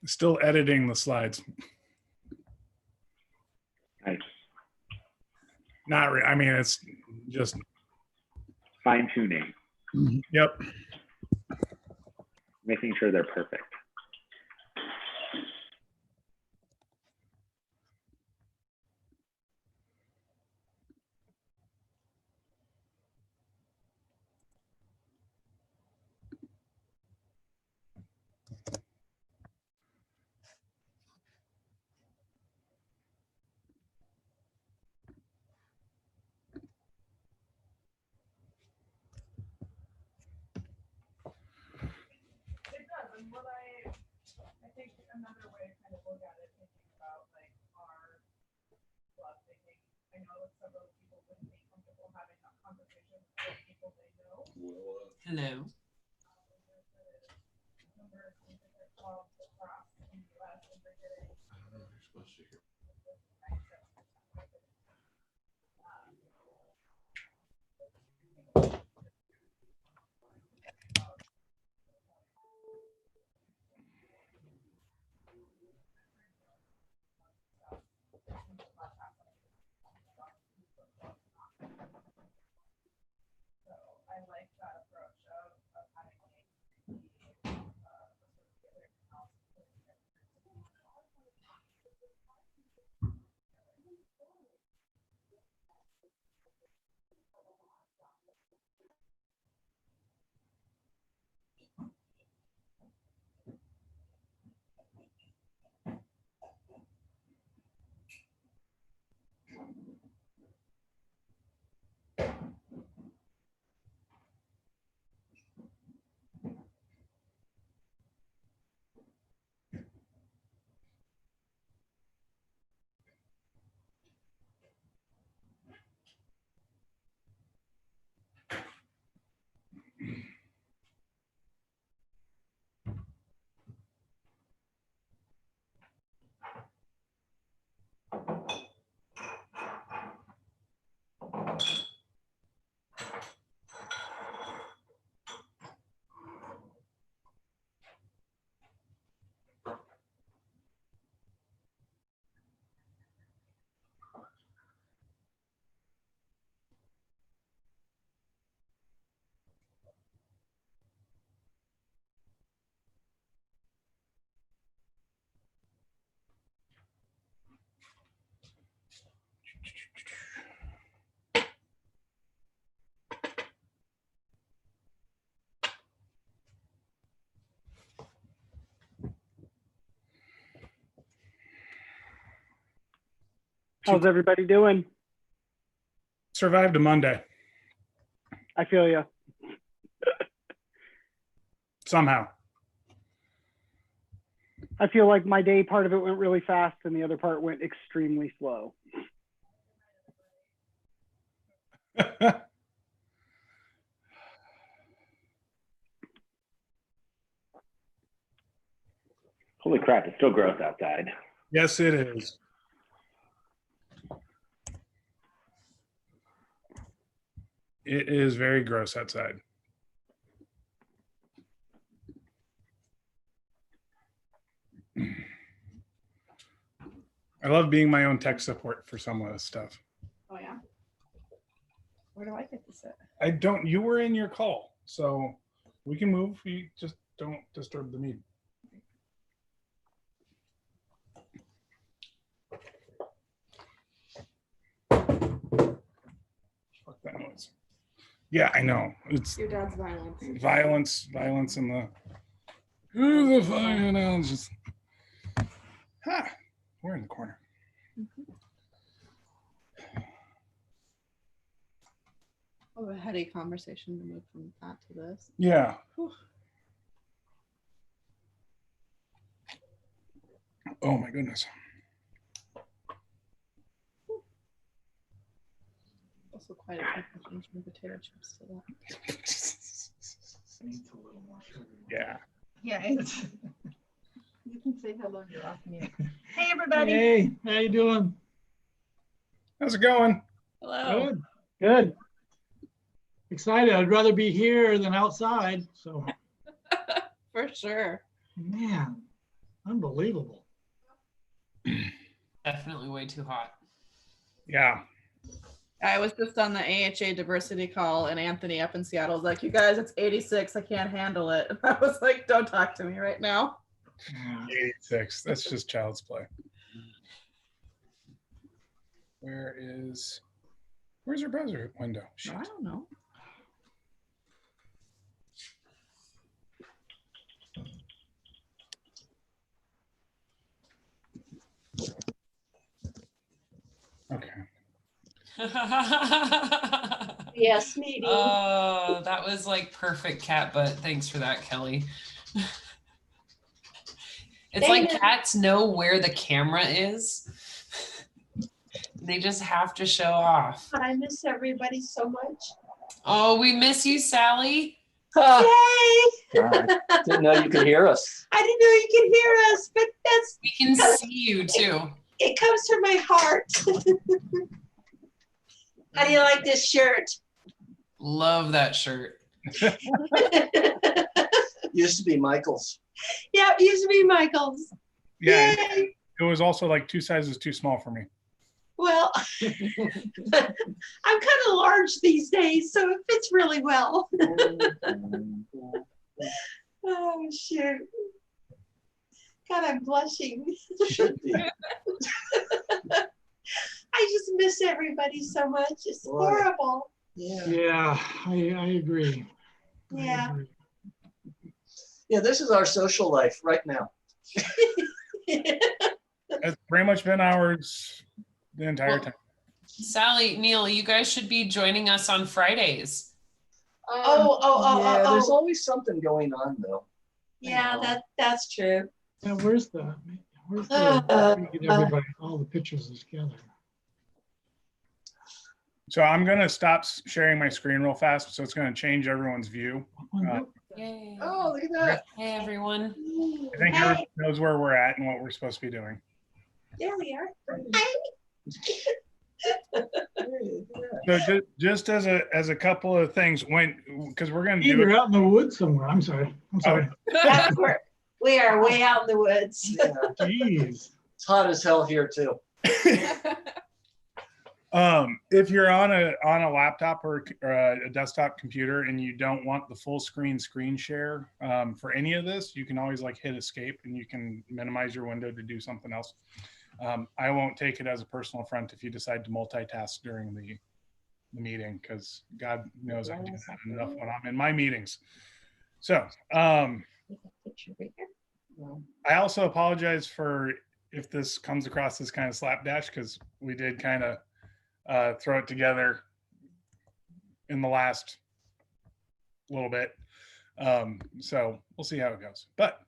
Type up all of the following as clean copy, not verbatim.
Still editing the slides. Nice. I mean, it's just Fine tuning, yep. making sure they're perfect. It does, and what I think another way to kind of look at it, thinking about like our club thinking, I know several people wouldn't be comfortable having that conversation with people they know. Hello. Number of different clubs across the US and they're getting So I like that approach of having How's everybody doing? Survived a Monday I feel you. somehow. I feel like my day, part of it went really fast and the other part went extremely slow. Holy crap, it's still gross outside. Yes, it is. It is very gross outside. I love being my own tech support for some of this stuff. Oh yeah. Where do I get to sit? I don't, you were in your call, so we can move. You just don't disturb the meeting. Fuck that noise. Yeah, I know. It's Your dad's violence. violence in the. Who's the violence? Just. Ha! We're in the corner. Oh, a heady conversation to move from that to this. Yeah. Whew. Oh my goodness. Also quite a transition from potato chips to that. Yeah. Yeah. You can say hello. You're off mute. Hey everybody. Hey, how you doing? How's it going? Hello. Good. Good. Excited. I'd rather be here than outside. So, For sure. man, Unbelievable. Definitely way too hot. Yeah. I was just on the AHA diversity call, and Anthony up in Seattle was like, "You guys, it's 86. I can't handle it." And I was like, "Don't talk to me right now." Yeah. 86. That's just child's play. Where's your browser window? Shit. I don't know. Okay. Yes, meeting. Oh, that was like perfect cat butt. Thanks for that, Kelly. It's like Dana. cats know where the camera is. They just have to show off. I miss everybody so much. Oh, we miss you, Sally. Yay! Didn't know you could hear us. I didn't know you could hear us, but We can see you too. it comes from my heart. How do you like this shirt? Love that shirt. Used to be Michael's. Yeah, it used to be Michael's. Yeah, Yay! it was also like 2 sizes too small for me. Well, I'm kind of large these days, so it fits really well. Oh, shoot. God, I'm blushing. Should be. I just miss everybody so much. It's Boy. horrible. Yeah. Yeah, I agree. I Yeah. agree. Yeah, this is our social life right now. It's pretty much been ours the entire time. Sally, Neil, you guys should be joining us on Fridays. Yeah, there's always something going on though. Yeah, that's true. Yeah, where's the get everybody, all the pictures together? So I'm going to stop sharing my screen real fast. So it's going to change everyone's view. Yay. Oh, look at that. Hey, everyone. I think Hey, everyone knows where we're at and what we're supposed to be doing. there we are. So just as a couple of things, because we're going to do Either it. out in the woods somewhere. I'm sorry. That's where we are, way out in the woods. Yeah. Jeez. It's hot as hell here too. If you're on a laptop or a desktop computer and you don't want the full screen share for any of this, you can always like hit escape and you can minimize your window to do something else. I won't take it as a personal affront if you decide to multitask during the meeting, because God knows I do that enough when I'm in my meetings. So I also apologize for if this comes across as kind of slapdash, because we did kind of throw it together in the last little bit. So we'll see how it goes. But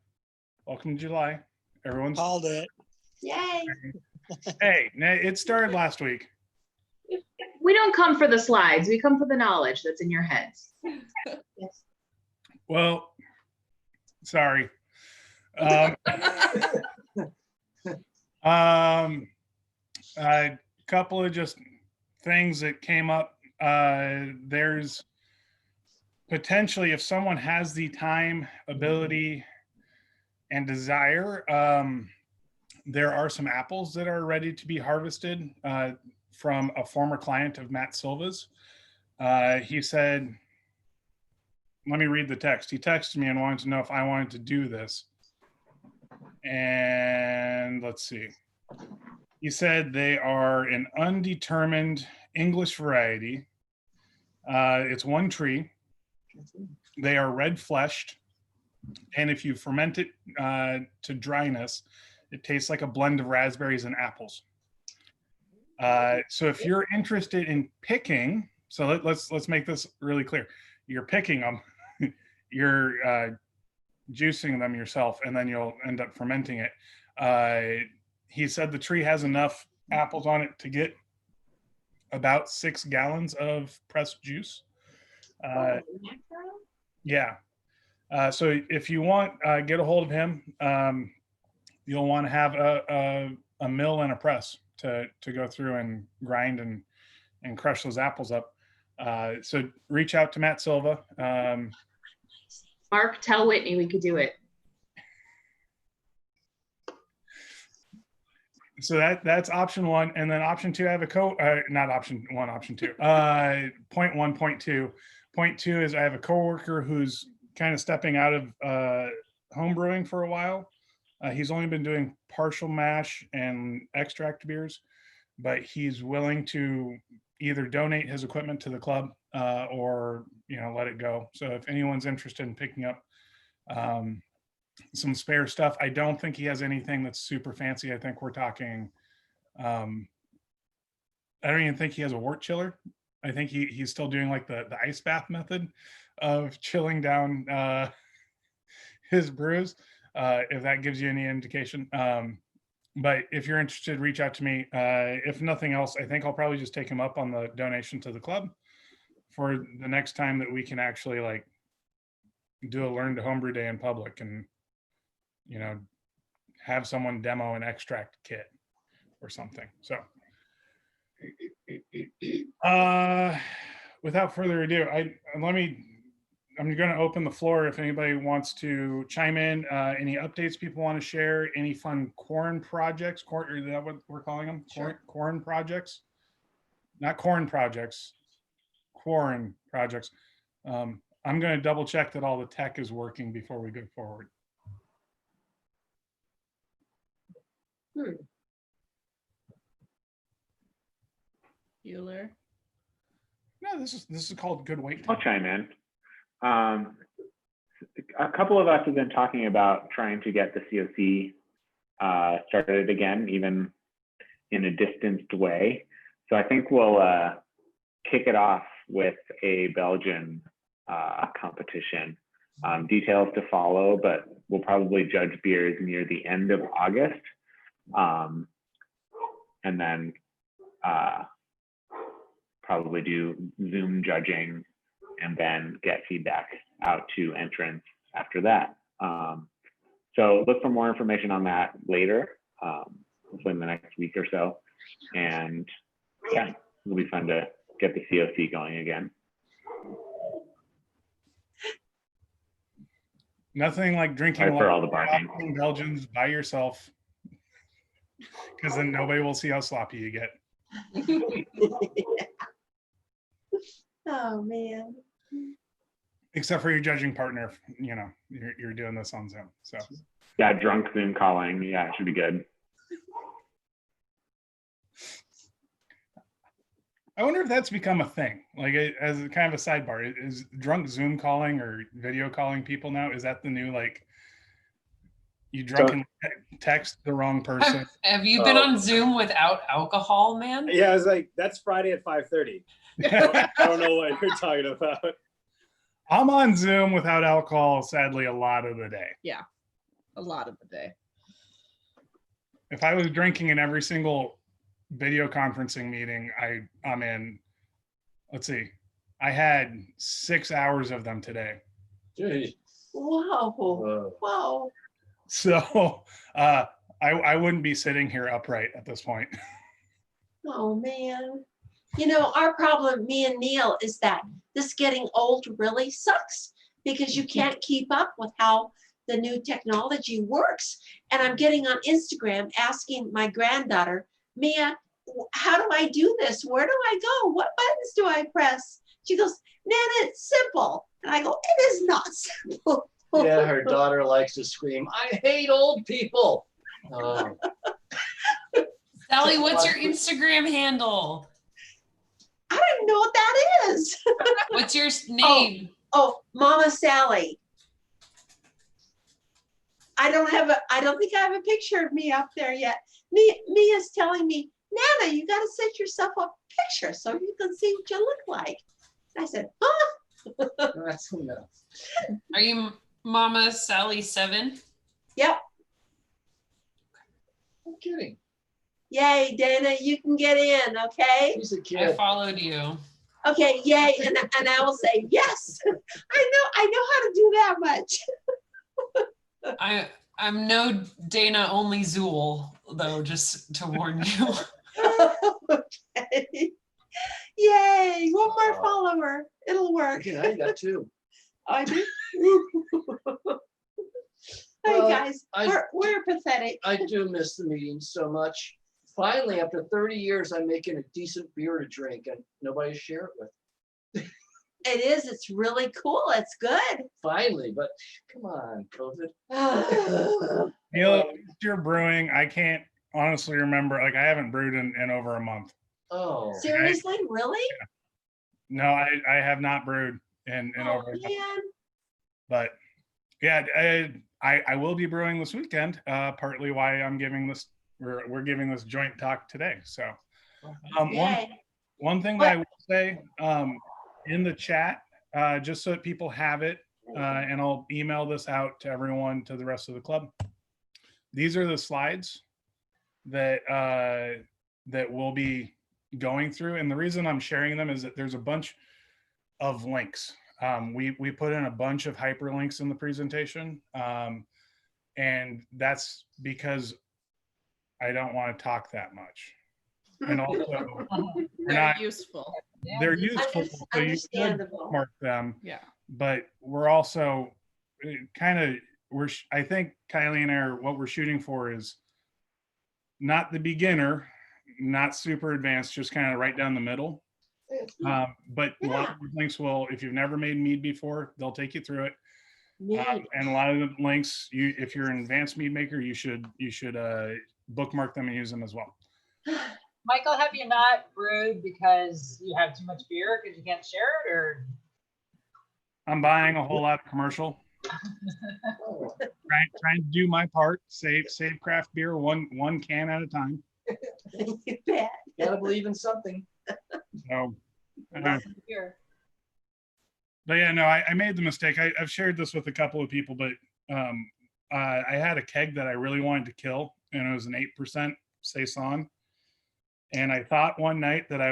welcome to July. Everyone's Called it. Yay. hey, it started last week. We don't come for the slides. We come for the knowledge that's in your heads. Yes. Well, sorry. A couple of just things that came up. There's potentially, if someone has the time, ability, and desire, there are some apples that are ready to be harvested from a former client of Matt Silva's. He said, let me read the text. He texted me and wanted to know if I wanted to do this. And let's see. He said they are an undetermined English variety. It's one tree. They are red fleshed. And if you ferment it to dryness, it tastes like a blend of raspberries and apples. So if you're interested in picking, so let's make this really clear. You're picking them, you're juicing them yourself, and then you'll end up fermenting it. He said the tree has enough apples on it to get about 6 gallons of pressed juice. Yeah. So if you want, get a hold of him. You'll want to have a mill and a press to go through and grind and crush those apples up. So reach out to Matt Silva. Mark, tell Whitney we could do it. So that's option one. And then option two, I have not option one, option two. Point one, point two. Point two is I have a coworker who's kind of stepping out of home brewing for a while. He's only been doing partial mash and extract beers, but he's willing to either donate his equipment to the club or let it go. So if anyone's interested in picking up some spare stuff, I don't think he has anything that's super fancy. I think we're talking I don't even think he has a wort chiller. I think he's still doing like the ice bath method of chilling down his brews, if that gives you any indication. But if you're interested, reach out to me. If nothing else, I think I'll probably just take him up on the donation to the club for the next time that we can actually like do a learn to homebrew day in public and, have someone demo an extract kit or something. So without further ado, I'm going to open the floor if anybody wants to chime in. Any updates people want to share? Any fun corn projects? Is that what we're calling them? Sure. Corn projects, not corn projects. Corn projects. I'm going to double check that all the tech is working before we go forward. Bueller. No, this is called good wait I'll time. chime in. A couple of us have been talking about trying to get the COC started again, even in a distanced way. So I think we'll kick it off with a Belgian competition. Details to follow, but we'll probably judge beers near the end of August. And then probably do Zoom judging and then get feedback out to entrants after that. So look for more information on that later, hopefully in the next week or so. And yeah, it'll be fun to get the COC going again. Nothing like drinking Sorry for all the barking. in Belgians by yourself, because then nobody will see how sloppy you get. Oh, man. Except for your judging partner, you're doing this on Zoom. So Yeah, drunk Zoom calling. Yeah, it should be good. I wonder if that's become a thing. Like as a kind of a sidebar, is drunk Zoom calling or video calling people now? Is that the new like you drunken text the wrong person? Have you been on Zoom without alcohol, man? Yeah, I was like, that's Friday at 5:30. I don't know what you're talking about. I'm on Zoom without alcohol, sadly, a lot of the day. Yeah, a lot of the day. If I was drinking in every single video conferencing meeting I'm in, let's see, I had 6 hours of them today. Jeez. Whoa. Whoa. So I wouldn't be sitting here upright at this point. Oh, man. Our problem, me and Neil, is that this getting old really sucks because you can't keep up with how the new technology works. And I'm getting on Instagram asking my granddaughter, Mia, how do I do this? Where do I go? What buttons do I press? She goes, Nana, it's simple. And I go, it is not simple. Yeah, her daughter likes to scream, I hate old people. Oh. Sally, what's your Instagram handle? I don't even know what that is. What's your name? Oh, Mama Sally. I don't think I have a picture of me up there yet. Mia's telling me, Nana, you got to set yourself up a picture so you can see what you look like. I said, huh? That's enough. Are you Mama Sally 7? Yep. I'm kidding. Yay, Dana, you can get in, okay? He's a I kid. followed you. Okay, yay, and I will say yes. I know how to do that much. I'm no Dana only Zool though, just to warn you. Okay. Yay, one more follower. It'll work. Yeah, I got two. I do. Hi Well, guys, we're pathetic. I do miss the meetings so much. Finally, after 30 years, I'm making a decent beer to drink and nobody to share it with. It is. It's really cool. It's good. Finally, but come on, COVID. Neil, you're brewing. I can't honestly remember. Like, I haven't brewed in over a month. Oh, Seriously, really? No, I have not brewed in Oh over a month. man. But yeah, I will be brewing this weekend. Partly why I'm giving this, we're giving this joint talk today. So Yay. one thing that I will say in the chat, just so that people have it, and I'll email this out to everyone, to the rest of the club. These are the slides that that we'll be going through, and the reason I'm sharing them is that there's a bunch of links. We put in a bunch of hyperlinks in the presentation, and that's because I don't want to talk that much. And also, They're useful. they're useful, so you should Understandable. mark them. Yeah. But we're also kind of, I think Kylie and I are, what we're shooting for is not the beginner, not super advanced, just kind of right down the middle. But a lot of the links will, if you've never made mead before, they'll take you through it. And a lot of the links, if you're an advanced mead maker, you should bookmark them and use them as well. Michael, have you not brewed because you have too much beer because you can't share it, or? I'm buying a whole lot of commercial. Trying to do my part, save craft beer one can at a time. You bet. Gotta believe in something. So, Beer. but yeah, no, I made the mistake. I've shared this with a couple of people, but I had a keg that I really wanted to kill, and it was an 8% Saison. And I thought one night that I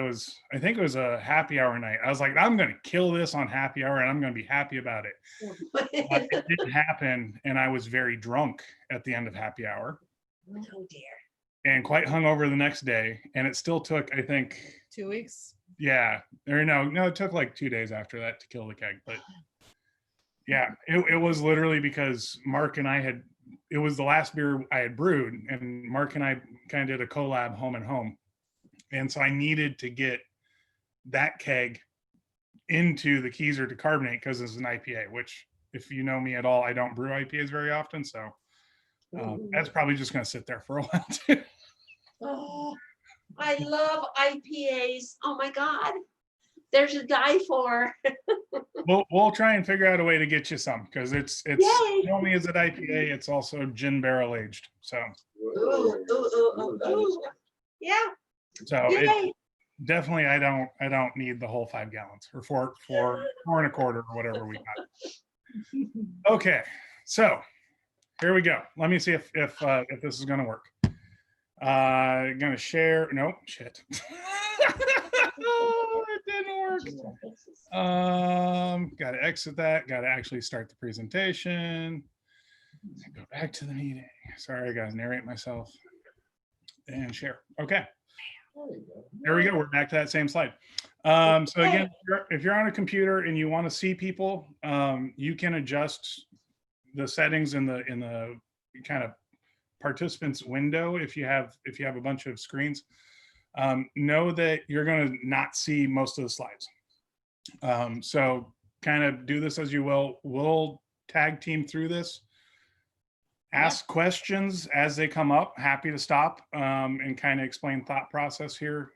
think it was a happy hour night. I was like, I'm going to kill this on happy hour and I'm going to be happy about it. But it didn't happen. And I was very drunk at the end of happy hour. Oh dear. And quite hungover the next day. And it still took, I think, 2 weeks. Yeah. Or no, it took like 2 days after that to kill the keg. But yeah, it was literally because Mark and I it was the last beer I had brewed. And Mark and I kind of did a collab home and home. And so I needed to get that keg into the Keezer to carbonate because it's an IPA, which if you know me at all, I don't brew IPAs very often. So that's probably just going to sit there for a while too. Oh, I love IPAs. Oh my God. There's a die for. We'll try and figure out a way to get you some because it's Yay. not only is it IPA, it's also gin barrel aged. So Yeah. So Yay. definitely I don't need the whole 5 gallons or four and a quarter or whatever we got. Okay, so here we go. Let me see if this is gonna work. Gonna share. Nope, shit. Oh, it didn't work. Gotta exit that. Gotta actually start the presentation. Go back to the meeting. Sorry, I gotta narrate myself and share. Okay. There we go. We're back to that same slide. So again, if you're on a computer and you want to see people, you can adjust the settings in the kind of participants window. If you have a bunch of screens, know that you're going to not see most of the slides. So kind of do this as you will. We'll tag team through this. Ask questions as they come up. Happy to stop and kind of explain thought process here,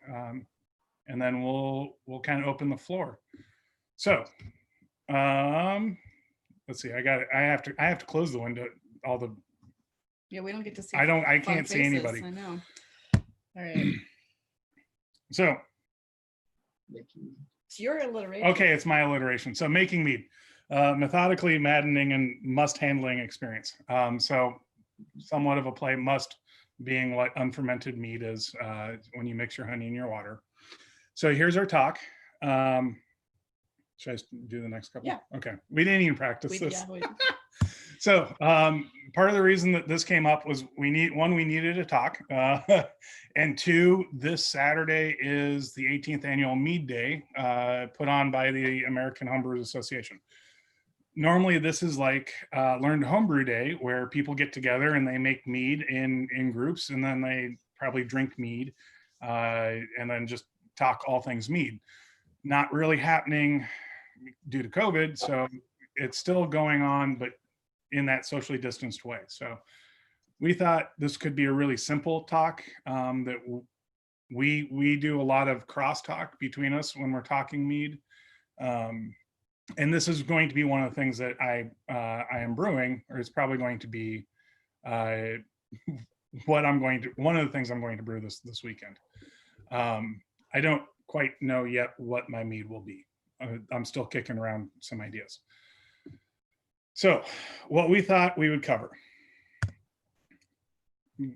and then we'll kind of open the floor. So let's see. I have to close the window. Yeah, we don't get to see. I fun can't see faces, anybody. I know. All right. So It's your alliteration. okay, it's my alliteration. So making mead. Methodically maddening and must handling experience. So somewhat of a play, must being what unfermented mead is when you mix your honey in your water. So here's our talk. Should I do the next couple? Yeah. Okay. We didn't even practice this. Yeah, So part of the reason that this came up was we needed a talk. And 2, this Saturday is the 18th annual Mead Day put on by the American Homebrewers Association. Normally this is like Learn to Homebrew Day where people get together and they make mead in groups and then they probably drink mead, and then just talk all things mead. Not really happening due to COVID, so it's still going on, but in that socially distanced way. So we thought this could be a really simple talk, that we do a lot of crosstalk between us when we're talking mead. And this is going to be one of the things that I am brewing, or it's probably going to be one of the things I'm going to brew this weekend. I don't quite know yet what my mead will be. I'm still kicking around some ideas. So what we thought we would cover: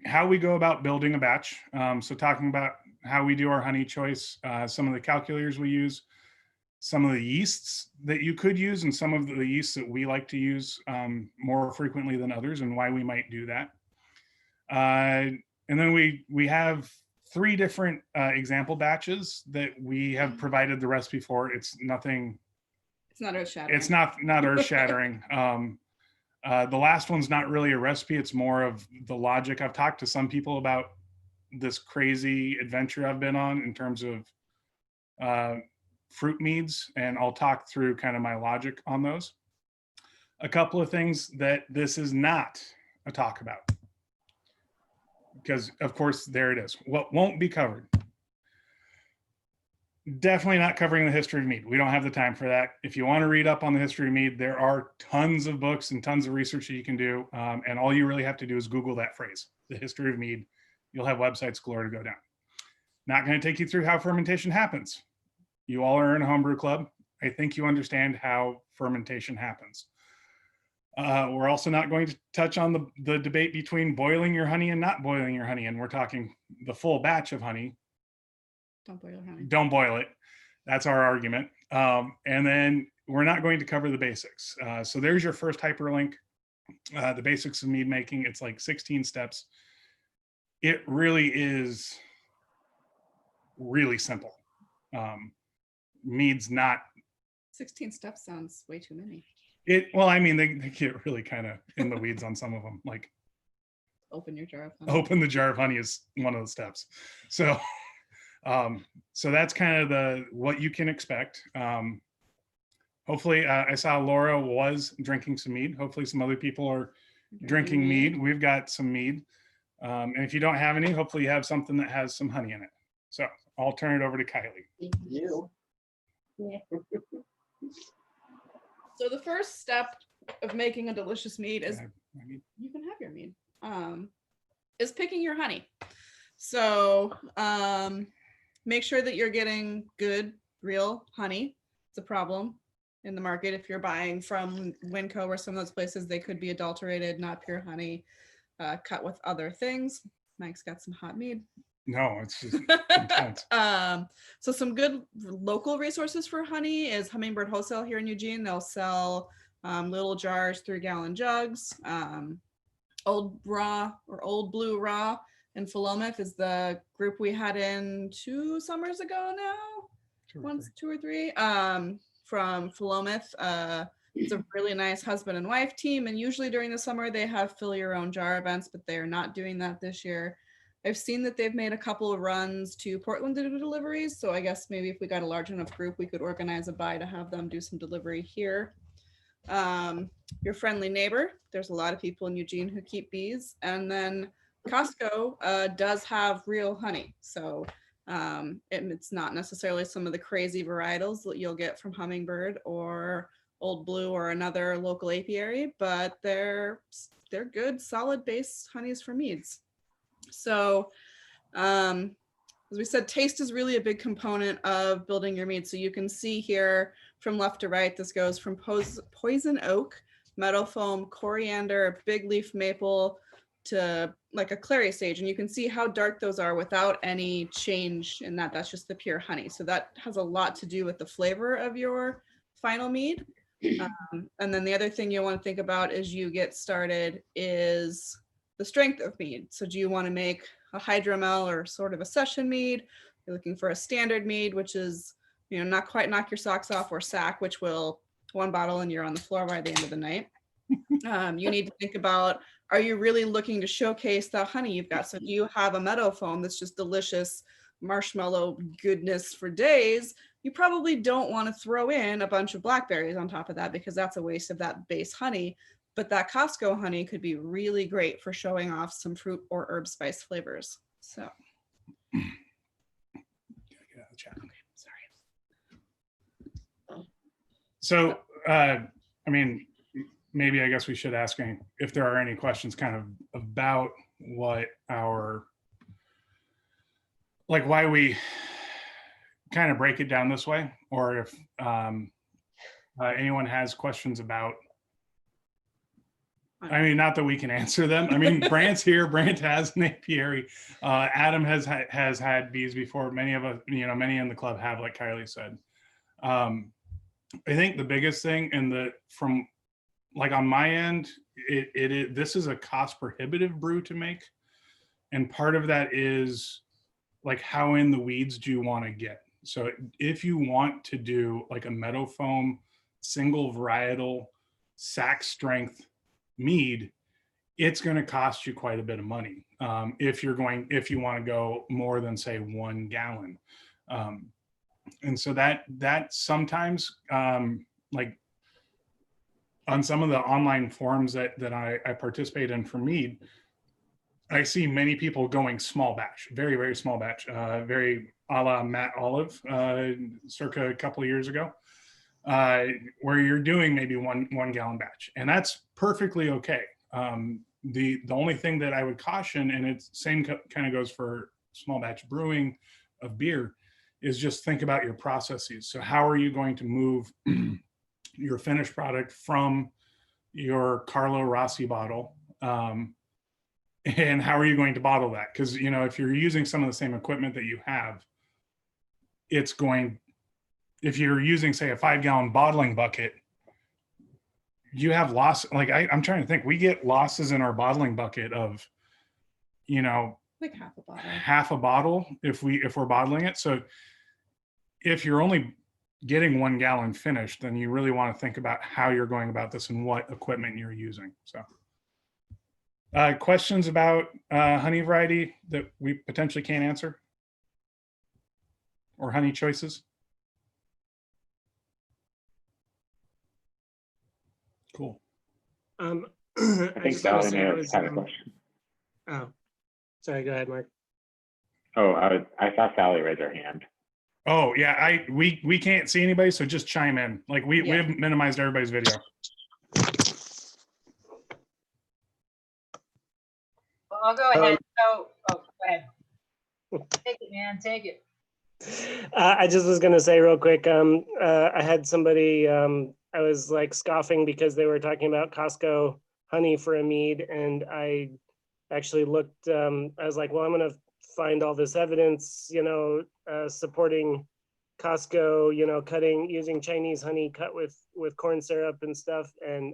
how we go about building a batch. So talking about how we do our honey choice, some of the calculators we use, some of the yeasts that you could use, and some of the yeasts that we like to use more frequently than others, and why we might do that. And then we have 3 different example batches that we have provided the recipe for. It's nothing. It's not earth-shattering. It's not earth-shattering. The last one's not really a recipe. It's more of the logic. I've talked to some people about this crazy adventure I've been on in terms of fruit meads, and I'll talk through kind of my logic on those. A couple of things that this is not a talk about, because of course there it is. What won't be covered? Definitely not covering the history of mead. We don't have the time for that. If you want to read up on the history of mead, there are tons of books and tons of research that you can do. And all you really have to do is Google that phrase, the history of mead. You'll have websites galore to go down. Not going to take you through how fermentation happens. You all are in a homebrew club. I think you understand how fermentation happens. We're also not going to touch on the debate between boiling your honey and not boiling your honey. And we're talking the full batch of honey. Don't boil your honey. Don't boil it. That's our argument. And then we're not going to cover the basics. So there's your first hyperlink, the basics of mead making. It's like 16 steps. It really is really simple. Mead's not. 16 steps sounds way too many. Well, I mean, they get really kind of in the weeds on some of them. Like open your jar of honey. Open the jar of honey is one of the steps. So, so that's kind of what you can expect. Hopefully, I saw Laura was drinking some mead. Hopefully, some other people are drinking mead. We've got some mead. And if you don't have any, hopefully you have something that has some honey in it. So I'll turn it over to Kylie. Thank you. Yeah. So the first step of making a delicious mead is mead? you can have your mead. Is picking your honey. So make sure that you're getting good, real honey. It's a problem in the market if you're buying from Winco or some of those places. They could be adulterated, not pure honey, cut with other things. Mike's got some hot mead. No, it's just intense. So some good local resources for honey is Hummingbird Wholesale here in Eugene. They'll sell little jars, 3-gallon jugs. Old Raw or Old Blue Raw in Philomath is the group we had in 2 summers ago now. 2 or 3 from Philomath. It's a really nice husband and wife team, and usually during the summer they have fill your own jar events, but they are not doing that this year. I've seen that they've made a couple of runs to Portland to do deliveries, so I guess maybe if we got a large enough group, we could organize a buy to have them do some delivery here. Your friendly neighbor, there's a lot of people in Eugene who keep bees, and then Costco does have real honey, so it's not necessarily some of the crazy varietals that you'll get from Hummingbird or Old Blue or another local apiary, but they're good, solid base honeys for meads. So as we said, taste is really a big component of building your mead. So you can see here from left to right, this goes from poison oak, meadow foam, coriander, big leaf maple to like a clary sage. And you can see how dark those are without any change in that. That's just the pure honey. So that has a lot to do with the flavor of your final mead. And then the other thing you want to think about as you get started is the strength of mead. So do you want to make a hydromel or sort of a session mead? You're looking for a standard mead, which is, not quite knock your socks off, or sack, which will 1 bottle and you're on the floor by the end of the night. You need to think about, are you really looking to showcase the honey you've got? So do you have a meadow foam that's just delicious marshmallow goodness for days? You probably don't want to throw in a bunch of blackberries on top of that because that's a waste of that base honey. But that Costco honey could be really great for showing off some fruit or herb spice flavors. So, Get out of the chat. sorry. So, I mean, maybe I guess we should ask if there are any questions kind of about what our, like why we kind of break it down this way, or if anyone has questions about, I mean, not that we can answer them. I mean, Brant's here. Brant has an apiary. Adam has had bees before. Many of us, many in the club have, like Kylie said. I think the biggest thing from like on my end, this is a cost prohibitive brew to make. And part of that is like, how in the weeds do you want to get? So if you want to do like a meadow foam, single varietal, sack strength mead, it's going to cost you quite a bit of money. If you want to go more than say 1 gallon. And so that sometimes, like on some of the online forums that I participate in for mead, I see many people going small batch, very, very small batch, very a la Matt Olive, circa a couple of years ago, where you're doing maybe one gallon batch, and that's perfectly okay. The only thing that I would caution, and it's same kind of goes for small batch brewing of beer, is just think about your processes. So how are you going to move your finished product from your Carlo Rossi bottle, and how are you going to bottle that? Because if you're using some of the same equipment that you have, if you're using say a 5-gallon bottling bucket, you have loss. Like I'm trying to think, we get losses in our bottling bucket of Like half a bottle. half a bottle if we're bottling it. So if you're only getting 1 gallon finished, then you really want to think about how you're going about this and what equipment you're using. So questions about honey variety that we potentially can't answer, or honey choices? Cool. I think Sally may have had a question. Oh, sorry. Go ahead, Mark. Oh, I saw Sally raise her hand. Oh yeah, we can't see anybody, so just chime in. Like we have minimized everybody's video. Well, I'll go ahead. Go ahead. Take it, man. Take it. I just was gonna say real quick. I had somebody. I was like scoffing because they were talking about Costco honey for a mead, and I actually looked. I was like, well, I'm gonna find all this evidence, supporting Costco, using Chinese honey cut with corn syrup and stuff, and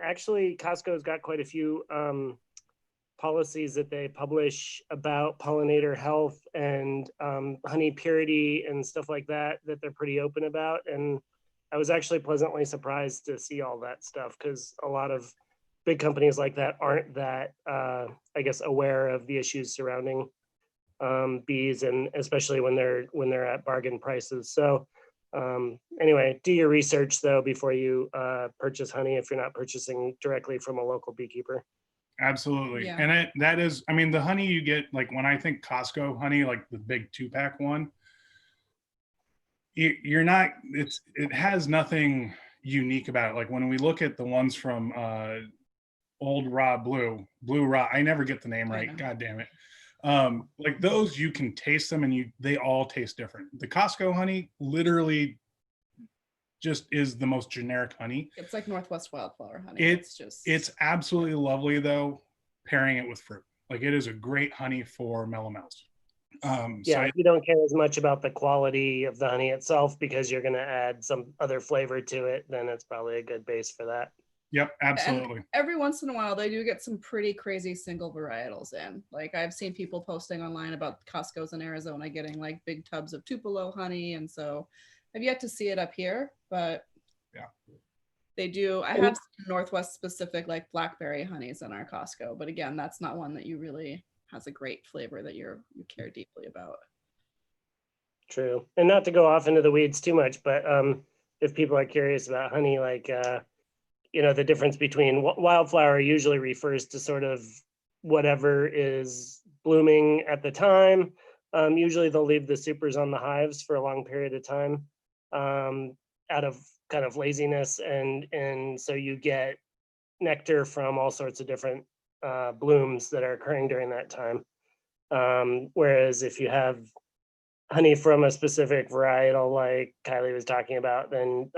actually Costco's got quite a few policies that they publish about pollinator health and honey purity and stuff like that they're pretty open about. And I was actually pleasantly surprised to see all that stuff, because a lot of big companies like that aren't that, I guess, aware of the issues surrounding bees, and especially when they're at bargain prices. So anyway, do your research though before you purchase honey if you're not purchasing directly from a local beekeeper. Absolutely. Yeah. And that is, I mean, the honey you get, like when I think Costco honey, like the big 2-pack one, it has nothing unique about it. Like when we look at the ones from Old Raw Blue Raw, I never get the name right. God damn it. Like those, you can taste them and they all taste different. The Costco honey literally just is the most generic honey. It's like Northwest Wildflower honey. It's absolutely lovely though, pairing it with fruit. Like it is a great honey for melomels. If you don't care as much about the quality of the honey itself because you're going to add some other flavor to it, then it's probably a good base for that. Yep, absolutely. And every once in a while, they do get some pretty crazy single varietals in. Like I've seen people posting online about Costco's in Arizona getting like big tubs of Tupelo honey, and so I've yet to see it up here, but They do. I have some Northwest specific like blackberry honeys in our Costco, but again, that's not one that you really has a great flavor that you care deeply about. True. And not to go off into the weeds too much, but if people are curious about honey, like, you know, the difference between wildflower usually refers to sort of whatever is blooming at the time. Usually they'll leave the supers on the hives for a long period of time out of kind of laziness. And so you get nectar from all sorts of different blooms that are occurring during that time. Whereas if you have honey from a specific varietal, like Kylie was talking about, then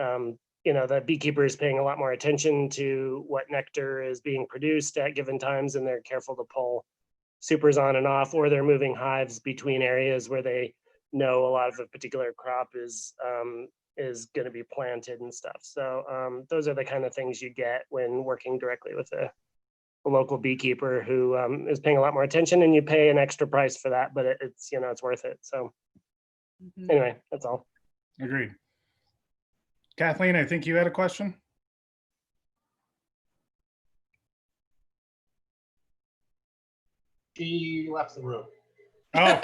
you know, the beekeeper is paying a lot more attention to what nectar is being produced at given times, and they're careful to pull supers on and off, or they're moving hives between areas where they know a lot of a particular crop is going to be planted and stuff. So those are the kind of things you get when working directly with a local beekeeper who is paying a lot more attention, and you pay an extra price for that, but it's, you know, it's worth it. So anyway, that's all. Agreed. Kathleen, I think you had a question. She left the room. Oh.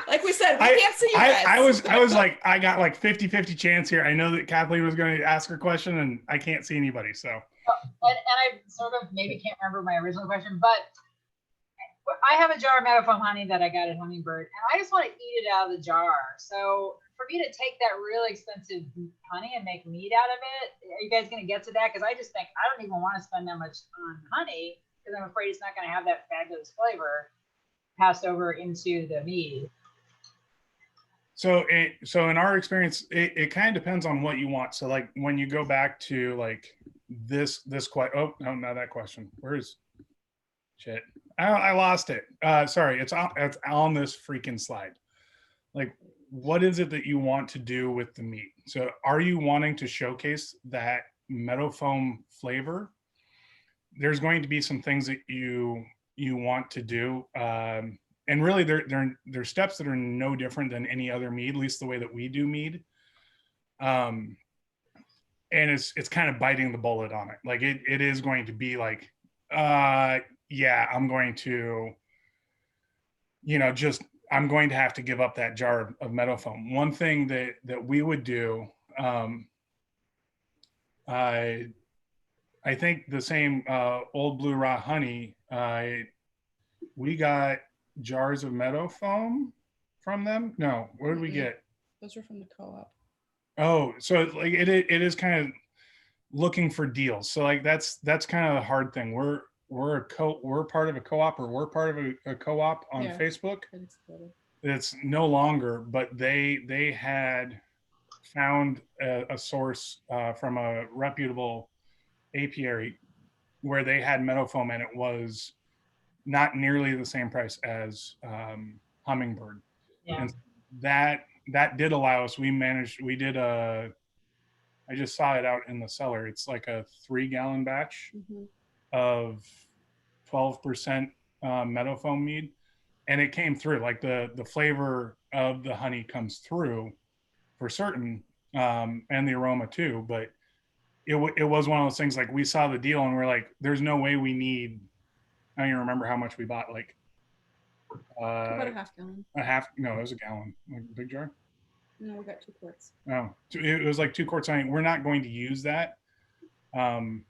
Like we said, we can't see you guys. I was like, I got like 50-50 chance here. I know that Kathleen was going to ask her question and I can't see anybody. So. And I sort of maybe can't remember my original question, but I have a jar of meadowfoam honey that I got at Hummingbird, and I just want to eat it out of the jar. So for me to take that really expensive honey and make mead out of it, are you guys going to get to that? Because I just think I don't even want to spend that much on honey because I'm afraid it's not going to have that fabulous flavor passed over into the mead. So in our experience, it kind of depends on what you want. So like when you go back to like this oh no, not that question. Where's shit? I lost it. Sorry, it's on this freaking slide. Like, what is it that you want to do with the meat? So are you wanting to showcase that meadowfoam flavor? There's going to be some things that you want to do. And really they're steps that are no different than any other mead, at least the way that we do mead. And it's kind of biting the bullet on it. Like it is going to be like, yeah, I'm going to, you know, I'm going to have to give up that jar of meadowfoam. One thing that we would do, I think the same Old Blue Raw honey, we got jars of meadowfoam from them. No, where did we get? Those are from the co-op. Oh, so like it is kind of looking for deals. So like that's kind of the hard thing. We're part of a co-op, or we're part of a co-op on Facebook. It's no longer, but they had found a source from a reputable apiary where they had meadowfoam, and it was not nearly the same price as Hummingbird. Yeah. And that did allow us, I just saw it out in the cellar. It's like a 3-gallon batch of 12% meadowfoam mead. And it came through, like the flavor of the honey comes through for certain, and the aroma too. But it was one of those things, like we saw the deal and we're like, there's no way we need, I don't even remember how much we bought, like about a half gallon. No, it was a gallon, like a big jar. No, we got 2 quarts. Oh, it was like 2 quarts. We're not going to use that in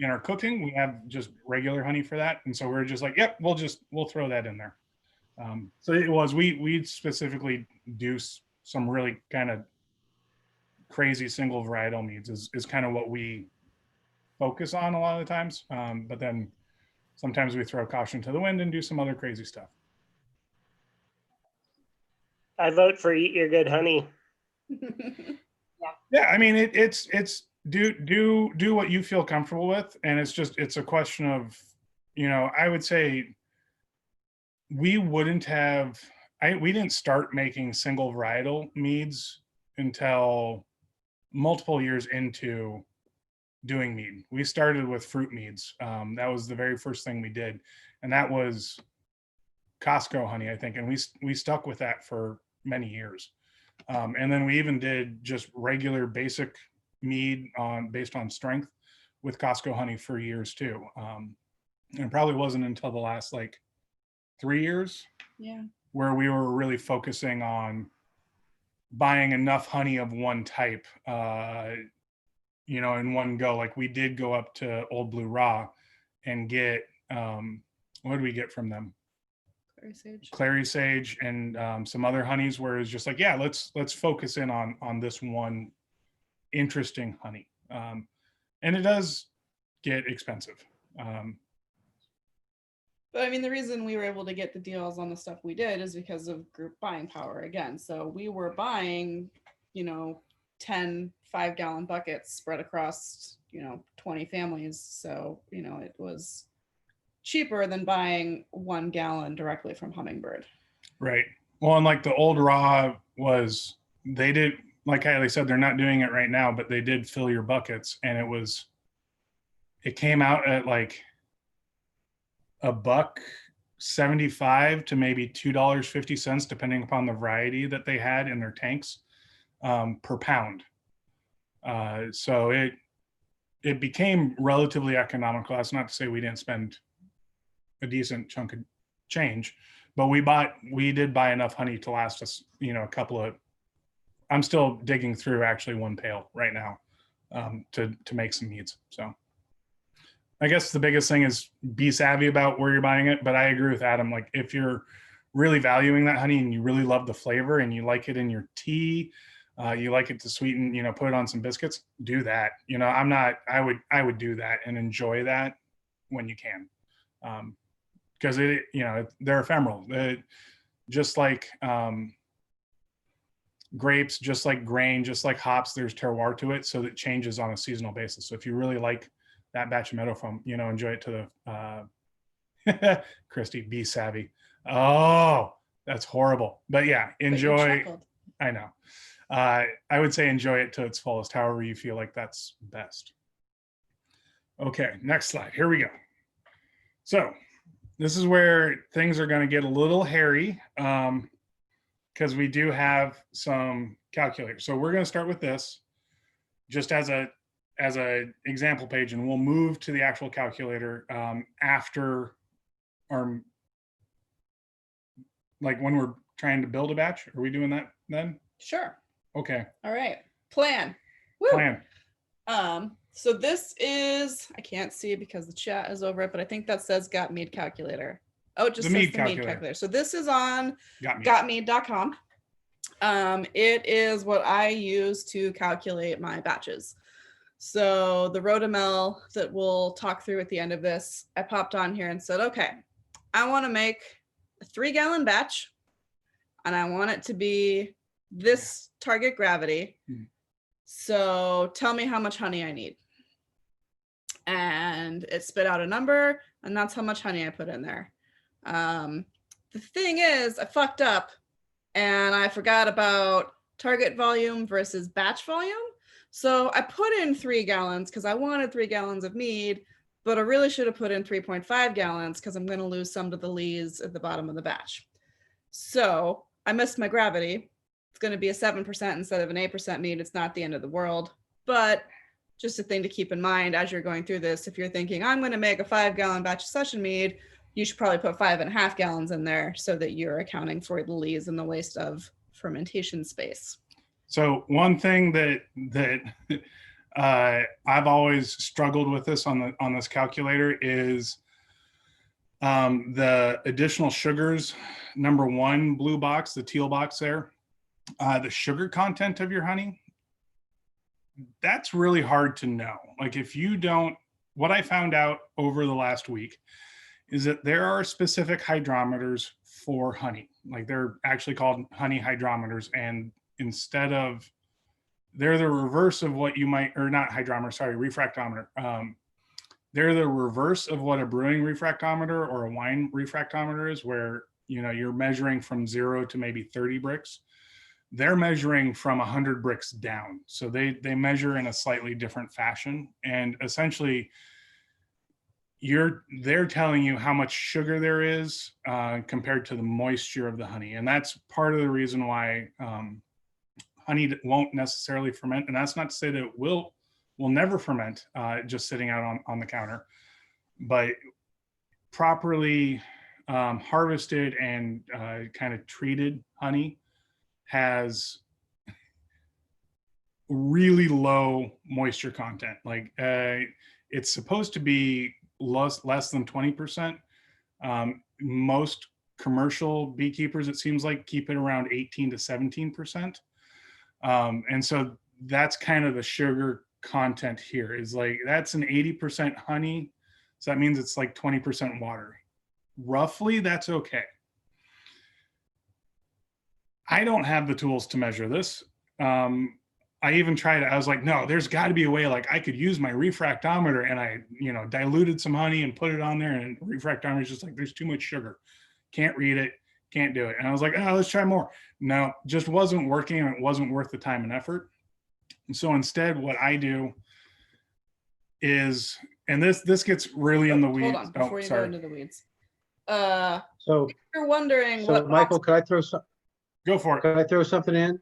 our cooking. We have just regular honey for that, and so we're just like, yep, we'll throw that in there. So it was, we specifically do some really kind of crazy single varietal meads is kind of what we focus on a lot of the times. But then sometimes we throw caution to the wind and do some other crazy stuff. I vote for eat your good honey. Yeah, I mean it's do what you feel comfortable with, and it's a question of, you know, I would say we didn't start making single varietal meads until multiple years into doing mead. We started with fruit meads. That was the very first thing we did, and that was Costco honey, I think, and we stuck with that for many years. And then we even did just regular basic mead based on strength with Costco honey for years too. And it probably wasn't until the last like 3 years Yeah. where we were really focusing on buying enough honey of one type, in one go. Like we did go up to Old Blue Raw and get, what did we get from them? Clary sage. Clary sage and some other honeys where it's just like, yeah, let's focus in on this one interesting honey. And it does get expensive. But I mean, the reason we were able to get the deals on the stuff we did is because of group buying power again. So we were buying, 10 5-gallon buckets spread across, 20 families. So, it was cheaper than buying 1 gallon directly from Hummingbird. Right. Well, and like the Old Raw they did, like Kylie said, they're not doing it right now, but they did fill your buckets, and it came out at like $1.75 to maybe $2.50, depending upon the variety that they had in their tanks, per pound. So it became relatively economical. That's not to say we didn't spend a decent chunk of change, but we did buy enough honey to last us, I'm still digging through actually 1 pail right now, to make some meads. So I guess the biggest thing is be savvy about where you're buying it. But I agree with Adam. Like if you're really valuing that honey and you really love the flavor and you like it in your tea, you like it to sweeten, put it on some biscuits, do that. I would do that and enjoy that when you can. Because they're ephemeral. Just like grapes, just like grain, just like hops, there's terroir to it. So that changes on a seasonal basis. So if you really like that batch of meadow foam, enjoy it to the Christy, be savvy. Oh, that's horrible. But yeah, enjoy. I know. I would say enjoy it to its fullest, however you feel like that's best. Okay, next slide. Here we go. So this is where things are going to get a little hairy, because we do have some calculators. So we're going to start with this just as a example page, and we'll move to the actual calculator after our, like when we're trying to build a batch. Are we doing that then? Sure. Okay. All right. Plan. Woo. Plan. So this is, I can't see it because the chat is over it, but I think that says Got Mead Calculator. Oh, it just says the Mead Calculator. So this is on gotmead.com. It is what I use to calculate my batches. So the Rotomel that we'll talk through at the end of this, I popped on here and said, okay, I want to make a 3-gallon batch and I want it to be this target gravity. So tell me how much honey I need. And it spit out a number, and that's how much honey I put in there. The thing is, I fucked up and I forgot about target volume versus batch volume. So I put in 3 gallons because I wanted 3 gallons of mead, but I really should have put in 3.5 gallons because I'm going to lose some to the lees at the bottom of the batch. So I missed my gravity. It's going to be a 7% instead of an 8% mead. It's not the end of the world, but just a thing to keep in mind as you're going through this. If you're thinking, I'm going to make a 5-gallon batch of session mead, you should probably put 5.5 gallons in there so that you're accounting for the lees and the waste of fermentation space. So one thing that I've always struggled with this on this calculator is the additional sugars. Number 1 blue box, the teal box there, the sugar content of your honey. That's really hard to know. Like if you don't, what I found out over the last week is that there are specific hydrometers for honey. Like they're actually called honey hydrometers, and instead of, they're the reverse of what you might, or not hydrometer, sorry, refractometer. They're the reverse of what a brewing refractometer or a wine refractometer is, where you're measuring from 0 to maybe 30 bricks. They're measuring from 100 bricks down. So they measure in a slightly different fashion. And essentially, they're telling you how much sugar there is compared to the moisture of the honey. And that's part of the reason why honey that won't necessarily ferment, and that's not to say that it will never ferment just sitting out on the counter, but properly harvested and kind of treated honey has really low moisture content. Like it's supposed to be less than 20%. Most commercial beekeepers, it seems like, keep it around 18 to 17%. And so that's kind of the sugar content here, is like, that's an 80% honey. So that means it's like 20% water. Roughly, that's okay. I don't have the tools to measure this. I even tried it. I was like, no, there's got to be a way, like I could use my refractometer, and I, diluted some honey and put it on there, and refractometer is just like, there's too much sugar. Can't read it, can't do it. And I was like, oh, let's try more. No, just wasn't working, and it wasn't worth the time and effort. And so instead, what I do is, and this gets really in the weeds. Hold on, before you go into the weeds. So if you're wondering so what Michael, could I throw some? Go for it. Could I throw something in?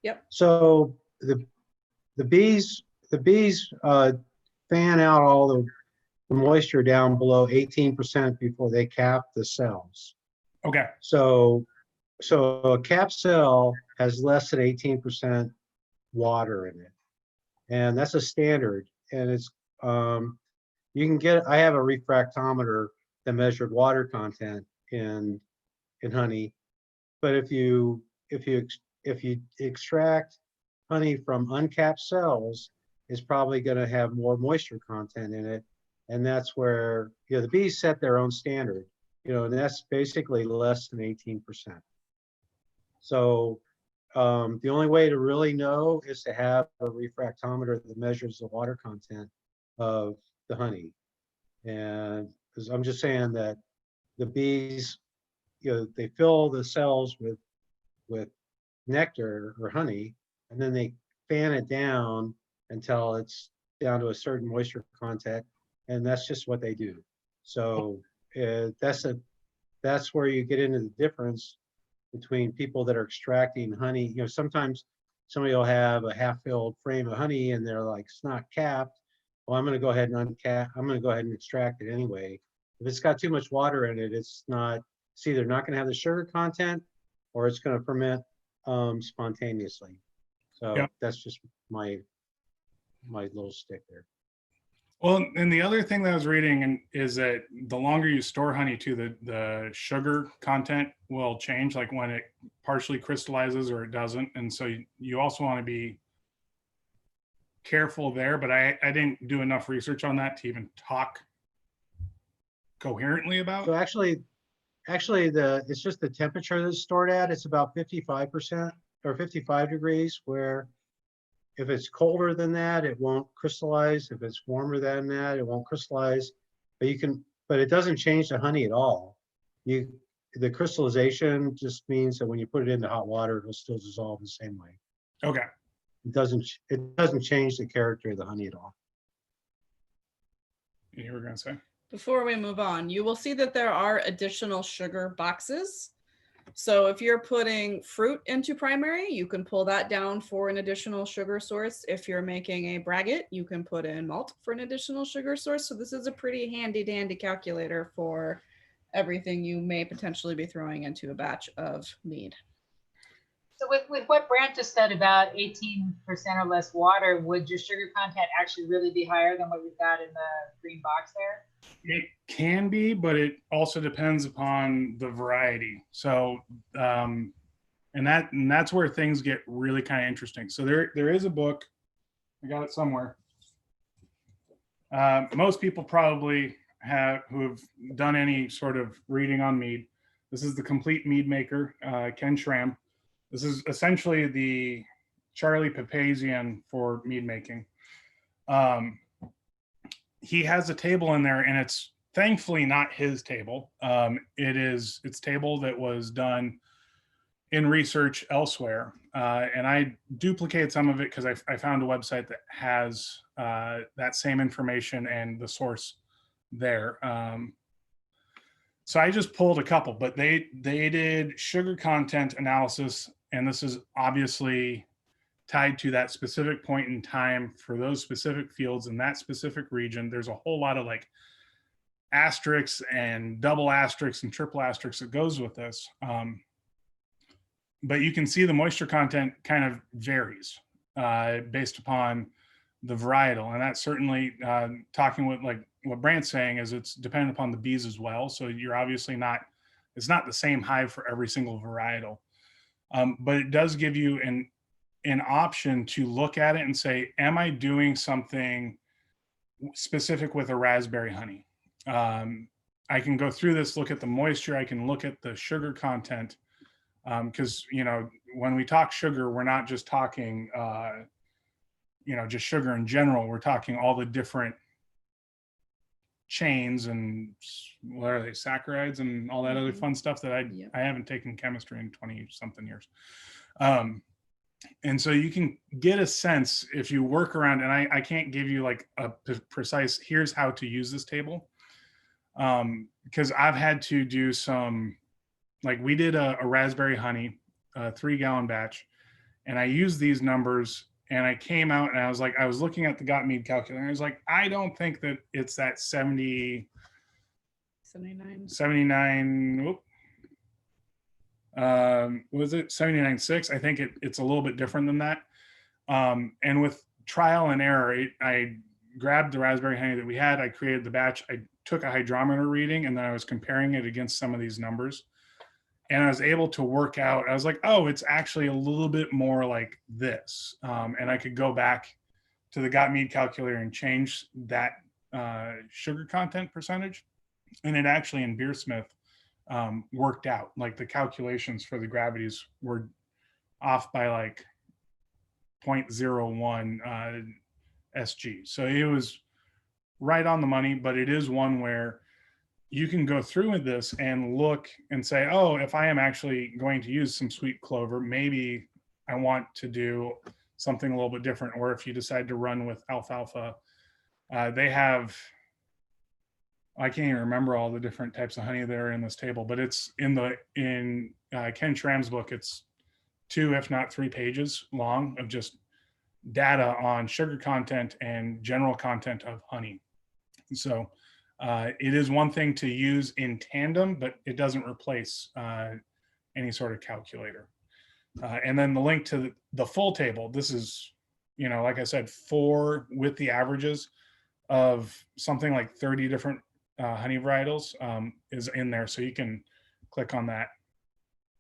Yep. So the bees fan out all the moisture down below 18% before they cap the cells. Okay. So a cap cell has less than 18% water in it, and that's a standard. And it's you can get. I have a refractometer that measured water content in honey, but if you extract honey from uncapped cells, it's probably going to have more moisture content in it, and that's where the bees set their own standard, and that's basically less than 18%. So the only way to really know is to have a refractometer that measures the water content of the honey. And because I'm just saying that the bees, they fill the cells with nectar or honey, and then they fan it down until it's down to a certain moisture content, and that's just what they do. So that's where you get into the difference between people that are extracting honey. Sometimes somebody will have a half-filled frame of honey and they're like, it's not capped. Well, I'm going to go ahead and uncap. I'm going to go ahead and extract it anyway. If it's got too much water in it, it's either not going to have the sugar content, or it's going to ferment spontaneously. So Yep. That's just my little stick there. Well, and the other thing that I was reading is that the longer you store honey too, the sugar content will change, like when it partially crystallizes or it doesn't. And so you also want to be careful there, but I didn't do enough research on that to even talk coherently about. So actually it's just the temperature that's stored at. It's about 55% or 55 degrees, where if it's colder than that, it won't crystallize. If it's warmer than that, it won't crystallize. But it doesn't change the honey at all. The crystallization just means that when you put it into hot water, it'll still dissolve the same way. Okay. It doesn't change the character of the honey at all. You were going to say? Before we move on, you will see that there are additional sugar boxes. So if you're putting fruit into primary, you can pull that down for an additional sugar source. If you're making a braggot, you can put in malt for an additional sugar source. So this is a pretty handy dandy calculator for everything you may potentially be throwing into a batch of mead. So with what Brant just said about 18% or less water, would your sugar content actually really be higher than what you've got in the green box there? It can be, but it also depends upon the variety. So, and that's where things get really kind of interesting. So there is a book, I got it somewhere. Most people probably who have done any sort of reading on mead. This is The Complete Mead Maker, Ken Schramm. This is essentially the Charlie Papazian for mead making. He has a table in there, and it's thankfully not his table. It's table that was done in research elsewhere. And I duplicated some of it because I found a website that has that same information and the source there. So I just pulled a couple, but they did sugar content analysis, and this is obviously tied to that specific point in time for those specific fields in that specific region. There's a whole lot of like asterisks and double asterisks and triple asterisks that goes with this. But you can see the moisture content kind of varies based upon the varietal. And that's certainly talking with like what Brant's saying is it's dependent upon the bees as well. So you're obviously not, it's not the same hive for every single varietal. But it does give you an option to look at it and say, am I doing something specific with a raspberry honey? I can go through this, look at the moisture, I can look at the sugar content. Because, you know, when we talk sugar, we're not just talking, you know, just sugar in general. We're talking all the different chains and what are they, saccharides and all that other fun stuff that I haven't taken chemistry in 20 something years. And so you can get a sense if you work around, and I can't give you like a precise, here's how to use this table. Because I've had to do some, like we did a raspberry honey, a 3-gallon batch, and I used these numbers and I came out and I was like, I was looking at the Gottlieb calculator and I was like, I don't think that it's that 79, was it 79.6? I think it's a little bit different than that. And with trial and error, I grabbed the raspberry honey that we had, I created the batch, I took a hydrometer reading, and then I was comparing it against some of these numbers. And I was able to work out, I was like, oh, it's actually a little bit more like this. And I could go back to the Gottlieb calculator and change that sugar content percentage. And it actually in Beersmith worked out. Like the calculations for the gravities were off by like 0.01 SG. So it was right on the money, but it is one where you can go through with this and look and say, oh, if I am actually going to use some sweet clover, maybe I want to do something a little bit different. Or if you decide to run with alfalfa, they have, I can't even remember all the different types of honey that are in this table, but it's in Ken Schramm's book, it's 2, if not 3 pages long of just data on sugar content and general content of honey. So it is one thing to use in tandem, but it doesn't replace any sort of calculator. And then the link to the full table, this is, you know, like I said, 4 with the averages of something like 30 different honey varietals is in there. So you can click on that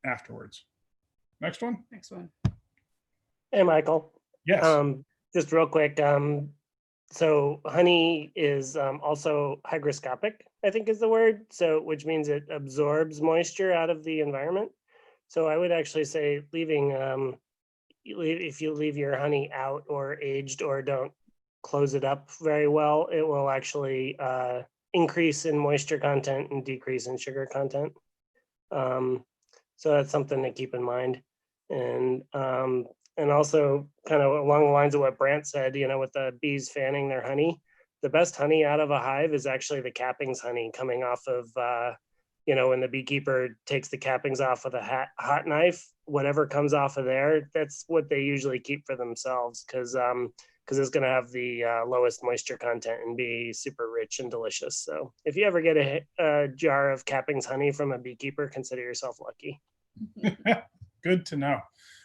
afterwards. Next one. Next one. Hey, Michael. Yes. Just real quick. So honey is also hygroscopic, I think is the word. So which means it absorbs moisture out of the environment. So I would actually say leaving, if you leave your honey out or aged or don't close it up very well, it will actually increase in moisture content and decrease in sugar content. So that's something to keep in mind. And also kind of along the lines of what Brant said, you know, with the bees fanning their honey, the best honey out of a hive is actually the cappings honey coming off of, you know, when the beekeeper takes the cappings off with a hot knife, whatever comes off of there, that's what they usually keep for themselves because it's going to have the lowest moisture content and be super rich and delicious. So if you ever get a jar of cappings honey from a beekeeper, consider yourself lucky. Good to know.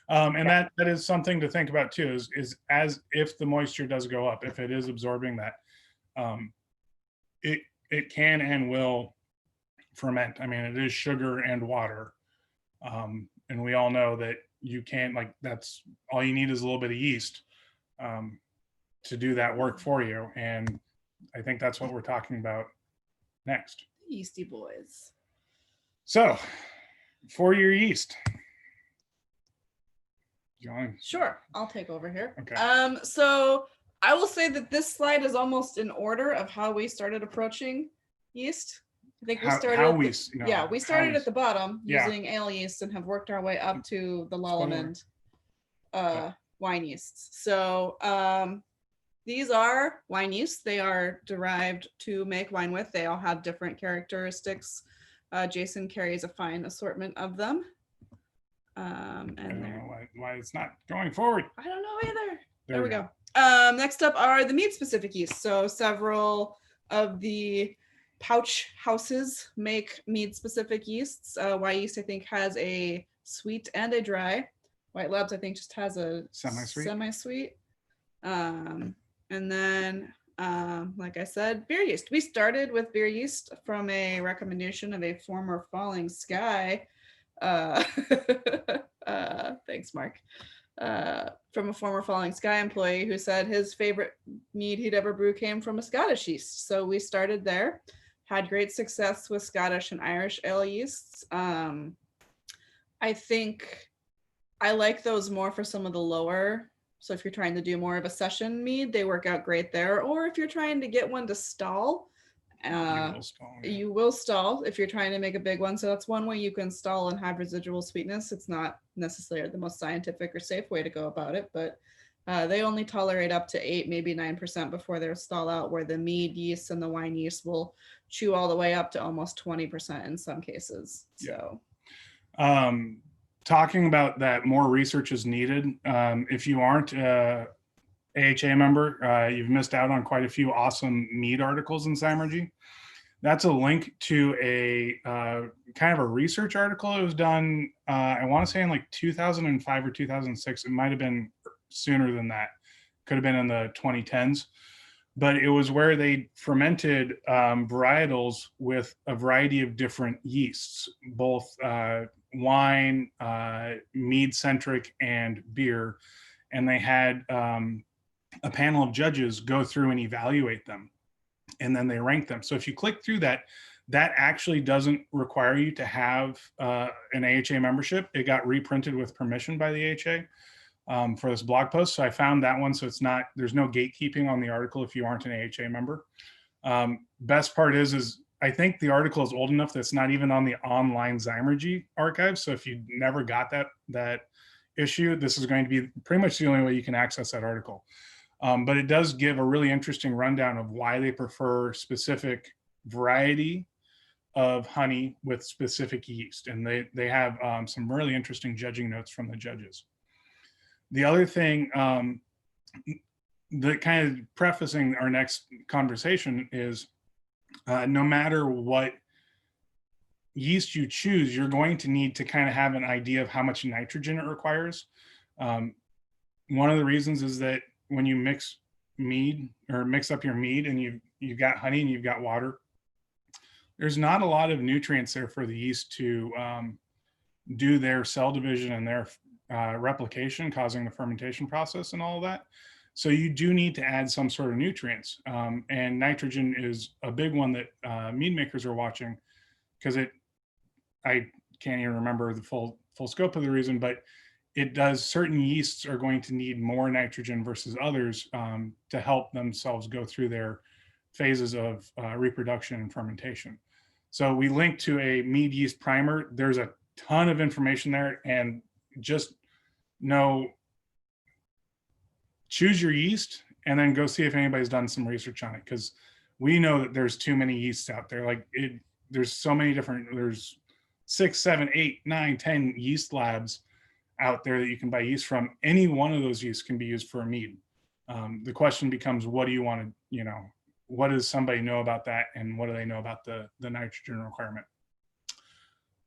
And that is something to think about too, is as if the moisture does go up, if it is absorbing that, it can and will ferment. I mean, it is sugar and water. And we all know that you can't, like, that's all you need is a little bit of yeast to do that work for you. And I think that's what we're talking about next. Yeasty boys. So for your yeast. Sure, I'll take over here. Okay. So I will say that this slide is almost in order of how we started approaching yeast. I think we started. We started at the bottom using ale yeast and have worked our way up to the Lallemand wine yeasts. So these are wine yeasts. They are derived to make wine with. They all have different characteristics. Jason carries a fine assortment of them. I And don't there, know why it's not going forward. I don't know either. There There we we go. Next up are the mead specific yeasts. So several of the pouch houses make mead specific yeasts. Y Yeast, I think, has a sweet and a dry. White Labs, I think, just has a Semi-sweet. Semi-sweet. And then, like I said, beer yeast. We started with beer yeast from a recommendation of a former Falling Sky. Thanks, Mark. From a former Falling Sky employee who said his favorite mead he'd ever brew came from a Scottish yeast. So we started there, had great success with Scottish and Irish ale yeasts. I think I like those more for some of the lower. So if you're trying to do more of a session mead, they work out great there. Or if you're trying to get one to stall, you will stall if you're trying to make a big one. So that's one way you can stall and have residual sweetness. It's not necessarily the most scientific or safe way to go about it, but they only tolerate up to 8, maybe 9% before they'll stall out, where the mead yeast and the wine yeast will chew all the way up to almost 20% in some cases. So talking about that, more research is needed. If you aren't AHA member, you've missed out on quite a few awesome mead articles in Zymurgy. That's a link to a kind of a research article. It was done, I want to say in like 2005 or 2006. It might have been sooner than that. Could have been in the 2010s. But it was where they fermented varietals with a variety of different yeasts, both wine, mead-centric, and beer. And they had a panel of judges go through and evaluate them, and then they rank them. So if you click through that, that actually doesn't require you to have an AHA membership. It got reprinted with permission by the AHA for this blog post. So I found that one. So it's not, there's no gatekeeping on the article if you aren't an AHA member. Best part is I think the article is old enough that's not even on the online Zymurgy archive. So if you never got that issue, this is going to be pretty much the only way you can access that article. But it does give a really interesting rundown of why they prefer specific variety of honey with specific yeast. And they have some really interesting judging notes from the judges. The other thing that kind of prefacing our next conversation is no matter what yeast you choose, you're going to need to kind of have an idea of how much nitrogen it requires. One of the reasons is that when you mix mead or mix up your mead and you've got honey and you've got water, there's not a lot of nutrients there for the yeast to do their cell division and their replication, causing the fermentation process and all of that. So you do need to add some sort of nutrients. And nitrogen is a big one that mead makers are watching, because I can't even remember the full scope of the reason, but it does, certain yeasts are going to need more nitrogen versus others to help themselves go through their phases of reproduction and fermentation. So we link to a mead yeast primer. There's a ton of information there, and just choose your yeast and then go see if anybody's done some research on it, because we know that there's too many yeasts out there. Like there's so many different, there's 6, 7, 8, 9, 10 yeast labs out there that you can buy yeast from. Any one of those yeasts can be used for a mead. The question becomes, what do you want to, what does somebody know about that, and what do they know about the nitrogen requirement?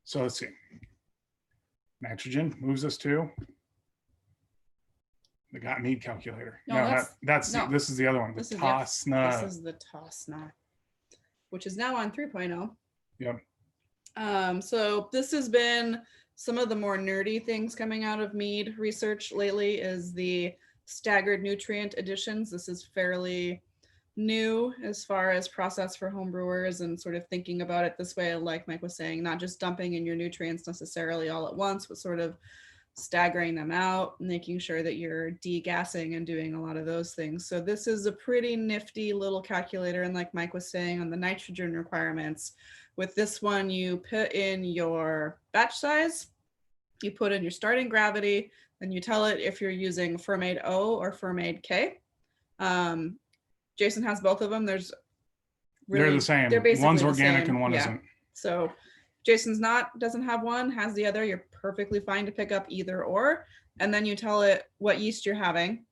So let's see. Nitrogen moves us to the Got Mead calculator. No, this is the other one. The TOSNA. This is the TOSNA, which is now on 3.0. Yep. So this has been some of the more nerdy things coming out of mead research lately, is the staggered nutrient additions. This is fairly new as far as process for home brewers, and sort of thinking about it this way, like Mike was saying, not just dumping in your nutrients necessarily all at once, but sort of staggering them out, making sure that you're degassing and doing a lot of those things. So this is a pretty nifty little calculator. And like Mike was saying on the nitrogen requirements, with this one, you put in your batch size, you put in your starting gravity, and you tell it if you're using Fermaid O or Fermaid K. Jason has both of them. They're the same. They're basically one's the organic same. and one isn't. So Jason's doesn't have one, has the other, you're perfectly fine to pick up either or. And then you tell it what yeast you're having,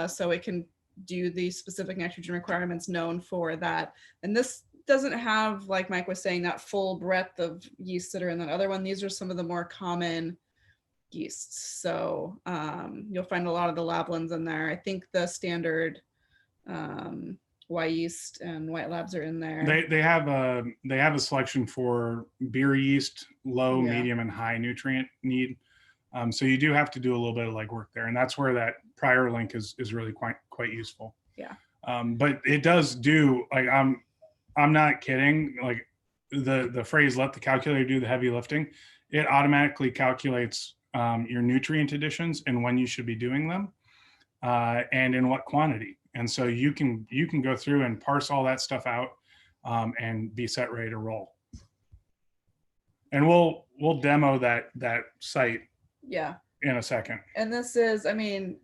so it can do the specific nitrogen requirements known for that. And this doesn't have, like Mike was saying, that full breadth of yeasts that are in that other one. These are some of the more common yeasts. So you'll find a lot of the lab ones in there. I think the standard Y yeast and white labs are in there. They have a selection for beer yeast, low, Yeah. medium, and high nutrient need. So you do have to do a little bit of legwork there, and that's where that prior link is really quite useful. Yeah. But it does do, like, I'm not kidding. Like the phrase "let the calculator do the heavy lifting," it automatically calculates your nutrient additions and when you should be doing them, and in what quantity. And so you can go through and parse all that stuff out, and be set ready to roll. And we'll demo that site Yeah. in a second. And this is, I mean,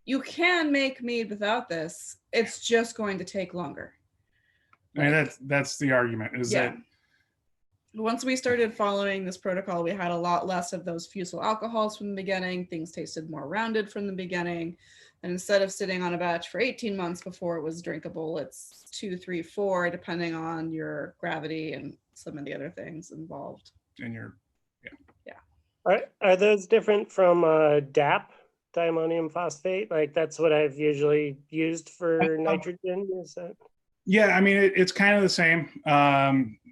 you can make mead without this. It's just going to take longer. I mean, that's the argument, is that Once we started following this protocol, we had a lot less of those fusel alcohols from the beginning. Things tasted more rounded from the beginning. And instead of sitting on a batch for 18 months before it was drinkable, it's 2, 3, 4, depending on your gravity and some of the other things involved. in your Are those different from DAP, diammonium phosphate? Like that's what I've usually used for nitrogen. Is that? Yeah, I mean, it's kind of the same.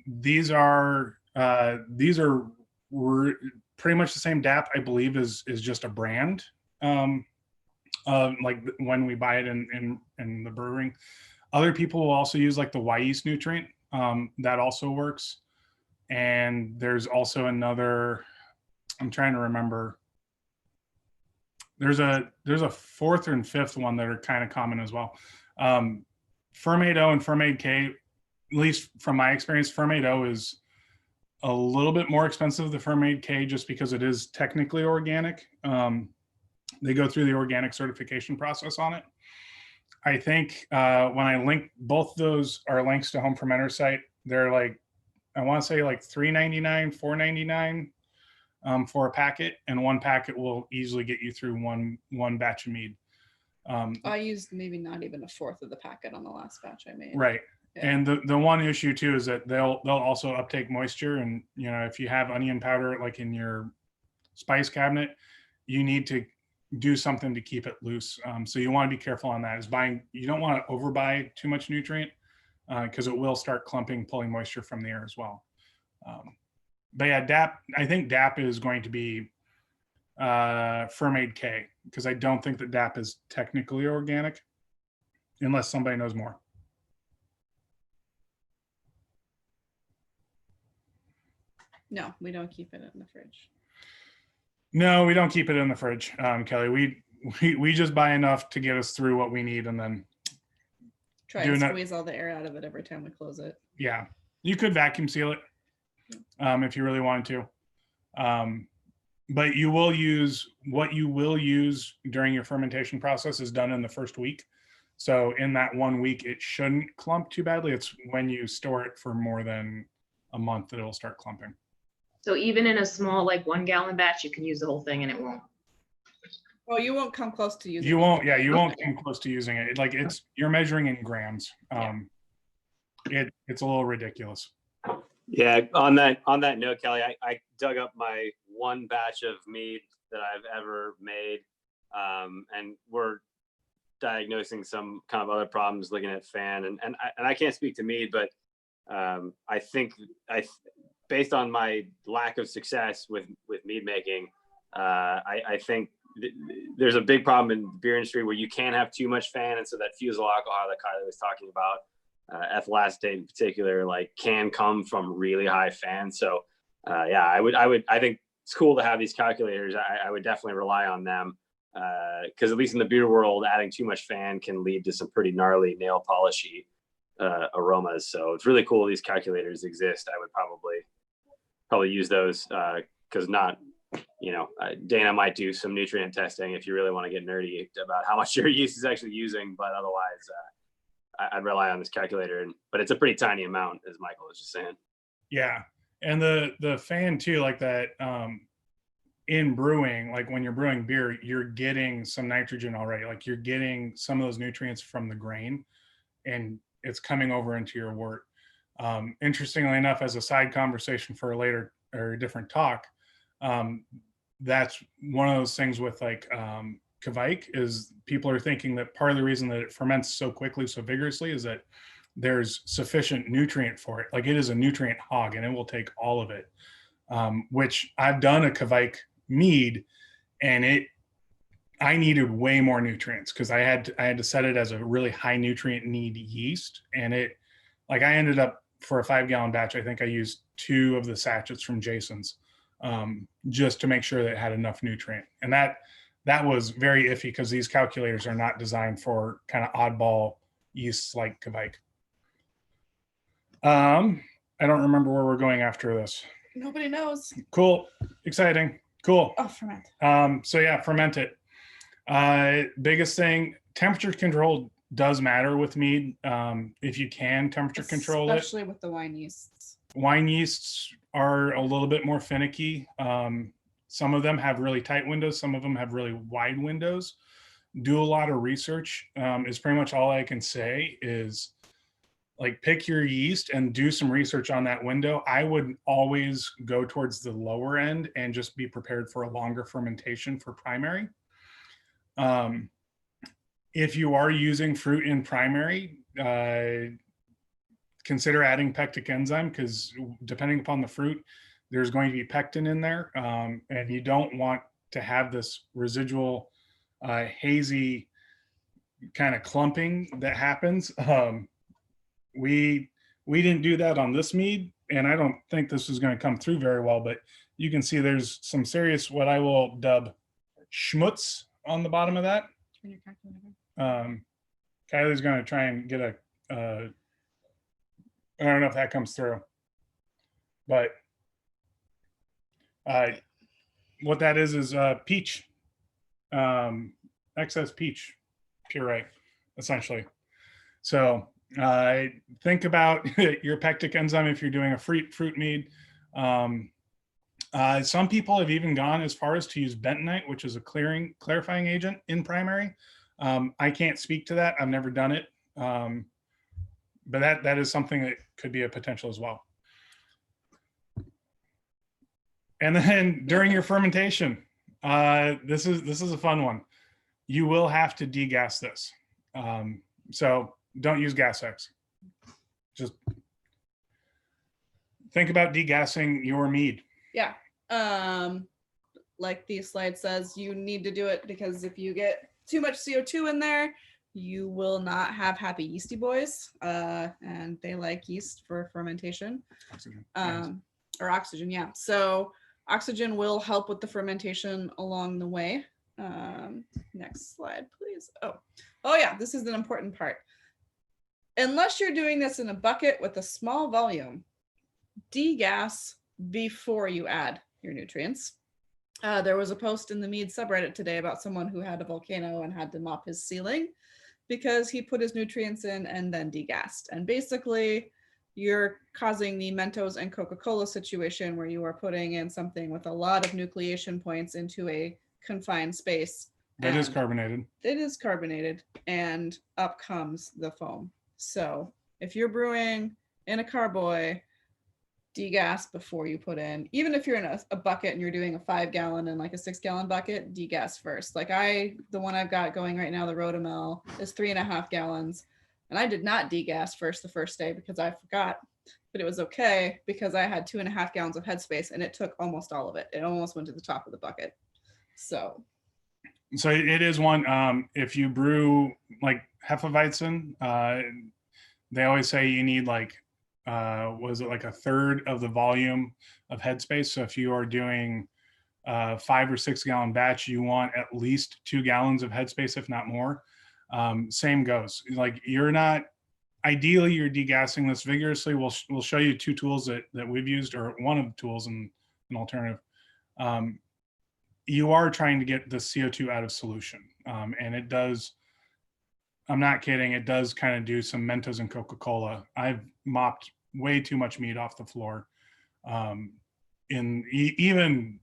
These are pretty much the same. DAP, I believe, is just a brand. Like when we buy it in the brewing. Other people will also use like the Y yeast nutrient. That also works. And there's also another, I'm trying to remember. There's a fourth and fifth one that are kind of common as well. Fermate O and Fermate K, at least from my experience, Fermate O is a little bit more expensive than Fermate K just because it is technically organic. They go through the organic certification process on it. I think when I link both those are links to Home Fermenter site, they're like, I want to say like $3.99, $4.99 for a packet, and one packet will easily get you through one batch of mead. I used maybe not even a fourth of the packet on the last batch I made. Right. Yeah. And the one issue too is that they'll also uptake moisture, and you know, if you have onion powder like in your spice cabinet, you need to do something to keep it loose. So you want to be careful on that. You don't want to overbuy too much nutrient because it will start clumping, pulling moisture from the air as well. But yeah, DAP, I think DAP is going to be Fermate K, because I don't think that DAP is technically organic unless somebody knows more. No, we don't keep it in the fridge. No, we don't keep it in the fridge, Kelly. We just buy enough to get us through what we need, and then Try and squeeze all the air out of it every time we close it. Yeah, you could vacuum seal it if you really wanted to. But you will use what you will use during your fermentation process is done in the first week. So in that 1 week, it shouldn't clump too badly. It's when you store it for more than a month that it'll start clumping. So even in a small, like 1 gallon batch, you can use the whole thing and it won't. Well, you won't come close to using it. You won't. Yeah, you won't come close to using it. Like you're measuring in grams. It's a little ridiculous. Yeah, on that note, Kelly, I dug up my one batch of mead that I've ever made, and we're diagnosing some kind of other problems looking at fan, and I can't speak to mead, but I think based on my lack of success with mead making, I think there's a big problem in the beer industry where you can't have too much fan, and so that fusel alcohol that Kylie was talking about, ethyl acetate in particular, like can come from really high fan. So yeah, I think it's cool to have these calculators. I would definitely rely on them because at least in the beer world, adding too much fan can lead to some pretty gnarly nail polishy aromas. So it's really cool these calculators exist. I would probably use those because Dana might do some nutrient testing if you really want to get nerdy about how much your yeast is actually using, but otherwise I'd rely on this calculator. But it's a pretty tiny amount, as Michael was just saying. Yeah. And the fan too, like that, in brewing, like when you're brewing beer, you're getting some nitrogen already. Like you're getting some of those nutrients from the grain, and it's coming over into your wort. Interestingly enough, as a side conversation for a later or a different talk, that's one of those things with like Kvike is people are thinking that part of the reason that it ferments so quickly, so vigorously, is that there's sufficient nutrient for it. Like it is a nutrient hog, and it will take all of it. Which I've done a Kvike mead, and I needed way more nutrients because I had to set it as a really high nutrient need yeast, and I ended up for a 5-gallon batch. I think I used 2 of the sachets from Jason's just to make sure that it had enough nutrient, and that was very iffy because these calculators are not designed for kind of oddball yeasts like Kvike. I don't remember where we're going after this. Nobody knows. Cool, exciting, cool. Oh, ferment. So yeah, ferment it. Biggest thing, temperature control does matter with mead. If you can temperature control it. Especially with the wine yeasts. Wine yeasts are a little bit more finicky. Some of them have really tight windows. Some of them have really wide windows. Do a lot of research is pretty much all I can say is like pick your yeast and do some research on that window. I would always go towards the lower end and just be prepared for a longer fermentation for primary. If you are using fruit in primary, consider adding pectic enzyme because depending upon the fruit, there's going to be pectin in there. And you don't want to have this residual hazy kind of clumping that happens. We didn't do that on this mead, and I don't think this is going to come through very well, but you can see there's some serious, what I will dub schmutz on the bottom of that. Kylie's going to try and get I don't know if that comes through, but what that is peach, excess peach puree, essentially. So think about your pectic enzyme if you're doing a fruit mead. Some people have even gone as far as to use bentonite, which is a clarifying agent in primary. I can't speak to that. I've never done it. But that is something that could be a potential as well. And then during your fermentation, this is a fun one. You will have to degas this. So don't use gas X. Just think about degassing your mead. Yeah. Like the slide says, you need to do it because if you get too much CO2 in there, you will not have happy yeasty boys. And they like yeast for fermentation. Oxygen. Or oxygen, yeah. So oxygen will help with the fermentation along the way. Next slide, please. Oh yeah, this is an important part. Unless you're doing this in a bucket with a small volume, degas before you add your nutrients. There was a post in the mead subreddit today about someone who had a volcano and had to mop his ceiling because he put his nutrients in and then degassed. And basically, you're causing the Mentos and Coca-Cola situation where you are putting in something with a lot of nucleation points into a confined space. That is carbonated. It is carbonated, and up comes the foam. So if you're brewing in a carboy, degas before you put in. Even if you're in a bucket and you're doing a 5-gallon and like a 6-gallon bucket, degas first. Like the one I've got going right now, the Rotomel, is 3.5 gallons. And I did not degas first the first day because I forgot, but it was okay because I had 2.5 gallons of headspace and it took almost all of it. It almost went to the top of the bucket. So it is one, if you brew like Hefeweizen, they always say you need like, was it like a third of the volume of headspace? So if you are doing 5 or 6 gallon batch, you want at least 2 gallons of headspace, if not more. Same goes. Like ideally you're degassing this vigorously. We'll show you 2 tools that we've used, or one of the tools in an alternative. You are trying to get the CO2 out of solution. And it does, I'm not kidding, it does kind of do some Mentos and Coca-Cola. I've mopped way too much meat off the floor Even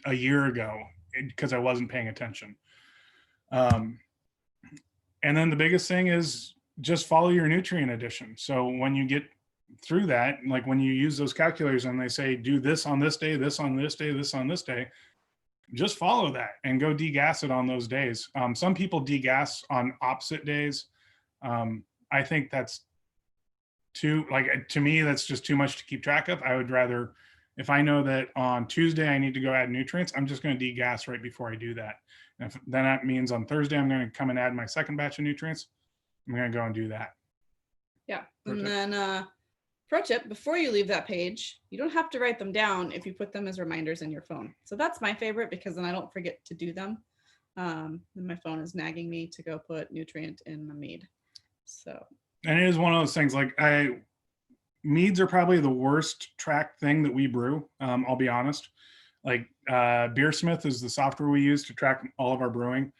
a year ago, because I wasn't paying attention. And then the biggest thing is just follow your nutrient addition. So when you get through that, like when you use those calculators and they say do this on this day, this on this day, this on this day, just follow that and go degas it on those days. Some people degas on opposite days. I think that's to me, that's just too much to keep track of. I would rather, if I know that on Tuesday I need to go add nutrients, I'm just going to degas right before I do that. And if then that means on Thursday I'm going to come and add my second batch of nutrients, I'm going to go and do that. Yeah. Pro And tip. then pro tip, before you leave that page, you don't have to write them down if you put them as reminders in your phone. So that's my favorite because then I don't forget to do them. And my phone is nagging me to go put nutrient in my mead. So And it is one of those things, like meads are probably the worst tracked thing that we brew. I'll be honest. Like Beersmith is the software we use to track all of our brewing.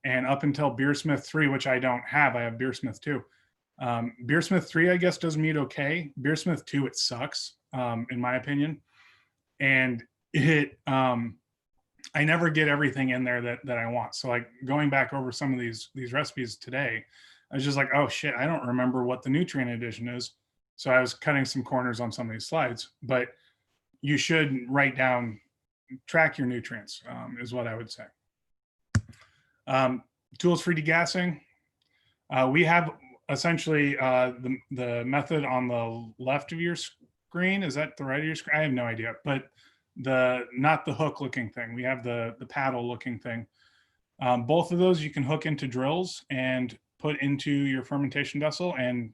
And up until Beersmith 3, which I don't have, I have Beersmith 2. Beersmith 3, I guess, does mead okay. Beersmith 2, it sucks, in my opinion. And I never get everything in there that I want. So like going back over some of these recipes today, I was just like, oh shit, I don't remember what the nutrient addition is. So I was cutting some corners on some of these slides, but you should write down, track your nutrients, is what I would say. Tools for degassing. We have essentially the method on the left of your screen. Is that the right of your screen? I have no idea, but not the hook looking thing. We have the paddle looking thing. Both of those you can hook into drills and put into your fermentation vessel. And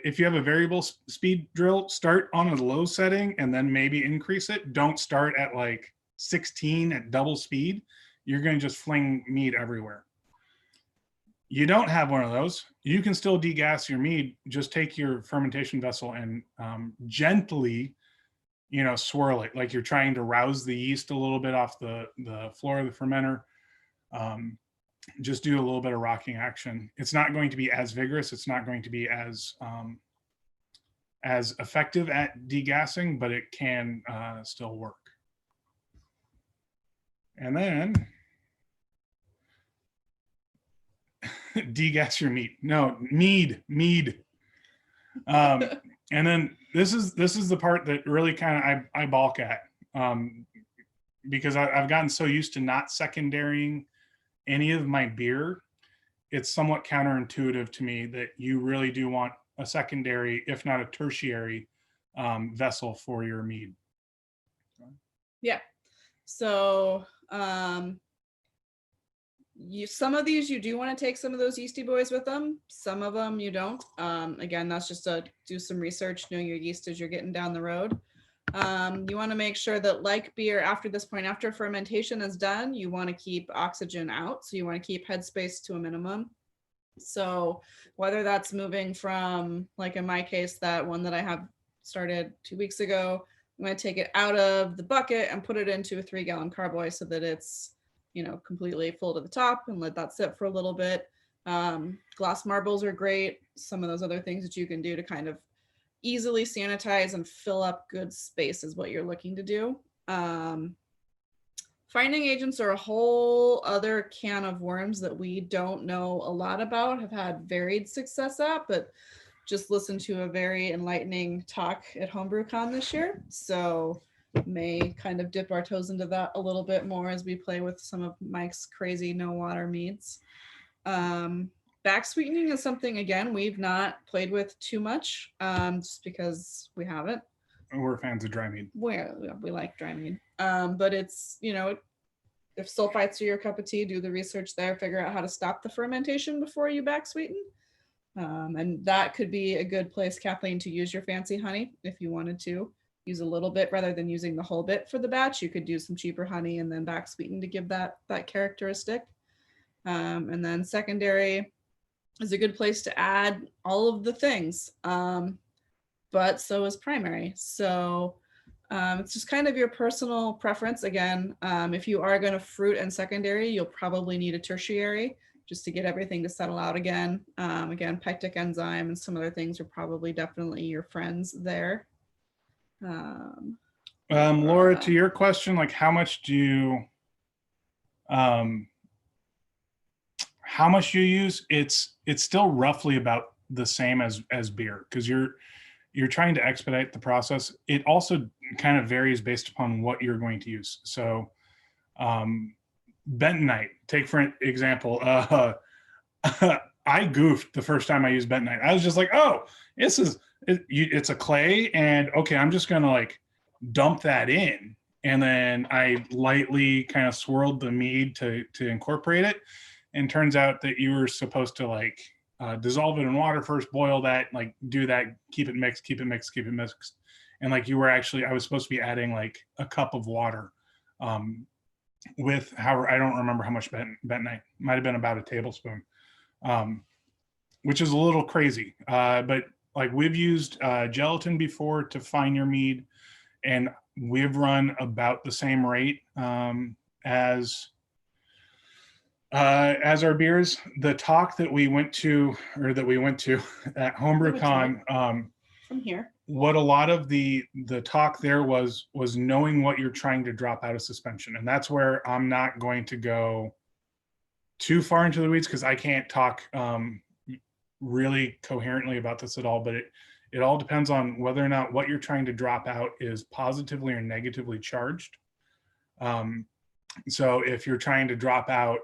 if you have a variable speed drill, start on a low setting and then maybe increase it. Don't start at like 16 at double speed. You're going to just fling mead everywhere. You don't have one of those, you can still degas your mead. Just take your fermentation vessel and gently, swirl it like you're trying to rouse the yeast a little bit off the floor of the fermenter. Just do a little bit of rocking action. It's not going to be as vigorous. It's not going to be as effective at degassing, but it can still work. And then degas your meat. No, mead. And then this is the part that really kind of I balk at, because I've gotten so used to not secondarying any of my beer. It's somewhat counterintuitive to me that you really do want a secondary, if not a tertiary, vessel for your mead. yeah. So some of these you do want to take some of those yeasty boys with them. Some of them you don't. Again, that's just to do some research, know your yeast as you're getting down the road. You want to make sure that, like beer, after this point, after fermentation is done, you want to keep oxygen out. So you want to keep headspace to a minimum. So whether that's moving from, like in my case, that one that I have started 2 weeks ago, I'm going to take it out of the bucket and put it into a 3-gallon carboy so that it's, completely full to the top, and let that sit for a little bit. Glass marbles are great. Some of those other things that you can do to kind of easily sanitize and fill up good space is what you're looking to do. Finding agents are a whole other can of worms that we don't know a lot about, have had varied success at, but just listened to a very enlightening talk at HomebrewCon this year. So may kind of dip our toes into that a little bit more as we play with some of Mike's crazy no water meads. Back sweetening is something, again, we've not played with too much, just because we haven't. We're fans of dry mead. We like dry mead. But it's, if sulfites are your cup of tea, do the research there, figure out how to stop the fermentation before you back sweeten. And that could be a good place, Kathleen, to use your fancy honey if you wanted to. Use a little bit rather than using the whole bit for the batch. You could do some cheaper honey and then back sweeten to give that characteristic. And then secondary is a good place to add all of the things, but so is primary. So it's just kind of your personal preference. Again, if you are going to fruit and secondary, you'll probably need a tertiary just to get everything to settle out again. Again, pectic enzyme and some other things are probably definitely your friends there. Laura, to your question, like how much do you, how much you use? It's still roughly about the same as beer, because you're trying to expedite the process. It also kind of varies based upon what you're going to use. So bentonite, take for example, I goofed the first time I used bentonite. I was just like, oh, it's a clay, and okay, I'm just gonna like dump that in, and then I lightly kind of swirled the mead to incorporate it, and turns out that you were supposed to like dissolve it in water first, boil that, like do that, keep it mixed, and like I was supposed to be adding like a cup of water with however, I don't remember how much bentonite, might have been about a tablespoon, which is a little crazy, but like we've used gelatin before to fine your mead, and we've run about the same rate as our beers. The talk that we went to at HomebrewCon, From here. what a lot of the talk there was knowing what you're trying to drop out of suspension. And that's where I'm not going to go too far into the weeds, because I can't talk really coherently about this at all, but it all depends on whether or not what you're trying to drop out is positively or negatively charged. So if you're trying to drop out,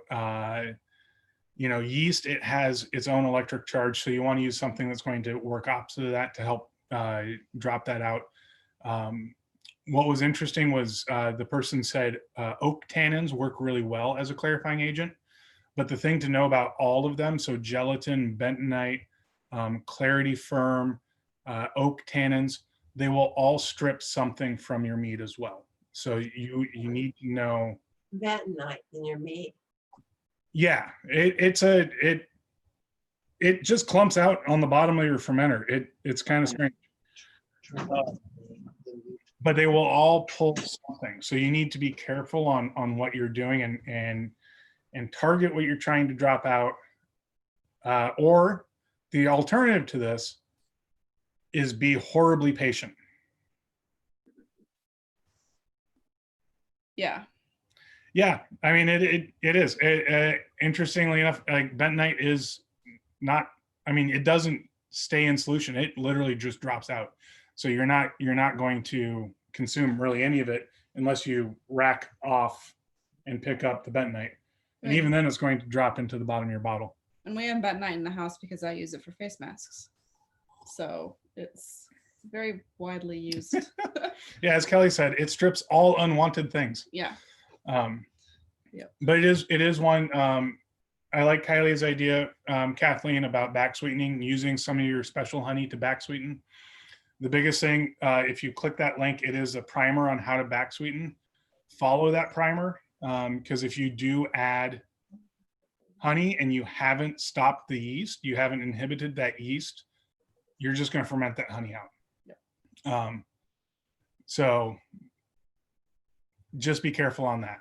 yeast, it has its own electric charge. So you want to use something that's going to work opposite of that to help drop that out. What was interesting was the person said oak tannins work really well as a clarifying agent. But the thing to know about all of them, so gelatin, bentonite, clarity firm, oak tannins, they will all strip something from your meat as well. So you need to know bentonite in your meat. Yeah, it just clumps out on the bottom of your fermenter. It's kind of strange, but they will all pull something. So you need to be careful on what you're doing and target what you're trying to drop out. Or the alternative to this is be horribly patient. Yeah. Yeah, I mean it is. Interestingly enough, like bentonite is not. I mean, it doesn't stay in solution. It literally just drops out. So you're not going to consume really any of it unless you rack off and pick up the bentonite, and even then, it's going to drop into the bottom of your bottle. And we have bentonite in the house because I use it for face masks. So it's very widely used. Yeah, as Kelly said, it strips all unwanted things. Yeah. But it is one. I like Kylie's idea, Kathleen, about back sweetening, using some of your special honey to back sweeten. The biggest thing, if you click that link, it is a primer on how to back sweeten. Follow that primer, because if you do add honey and you haven't stopped the yeast, you haven't inhibited that yeast, you're just going to ferment that honey out. Yeah. So just be careful on that.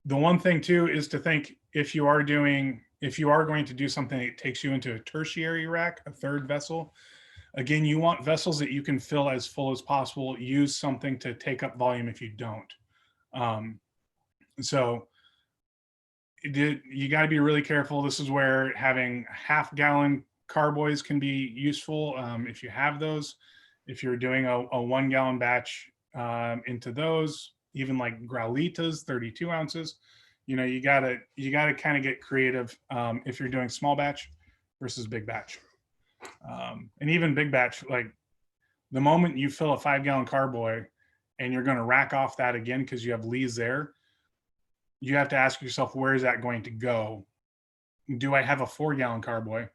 The one thing too is to think, if you are going to do something that takes you into a tertiary rack, a third vessel, again, you want vessels that you can fill as full as possible. Use something to take up volume if you don't. So you got to be really careful. This is where having half-gallon carboys can be useful if you have those. If you're doing a 1 gallon batch into those, even like Graulitas, 32 ounces, you gotta kind of get creative if you're doing small batch versus big batch. And even big batch, like the moment you fill a 5 gallon carboy and you're going to rack off that again because you have lees there, you have to ask yourself, where is that going to go? Do I have a 4 gallon carboy?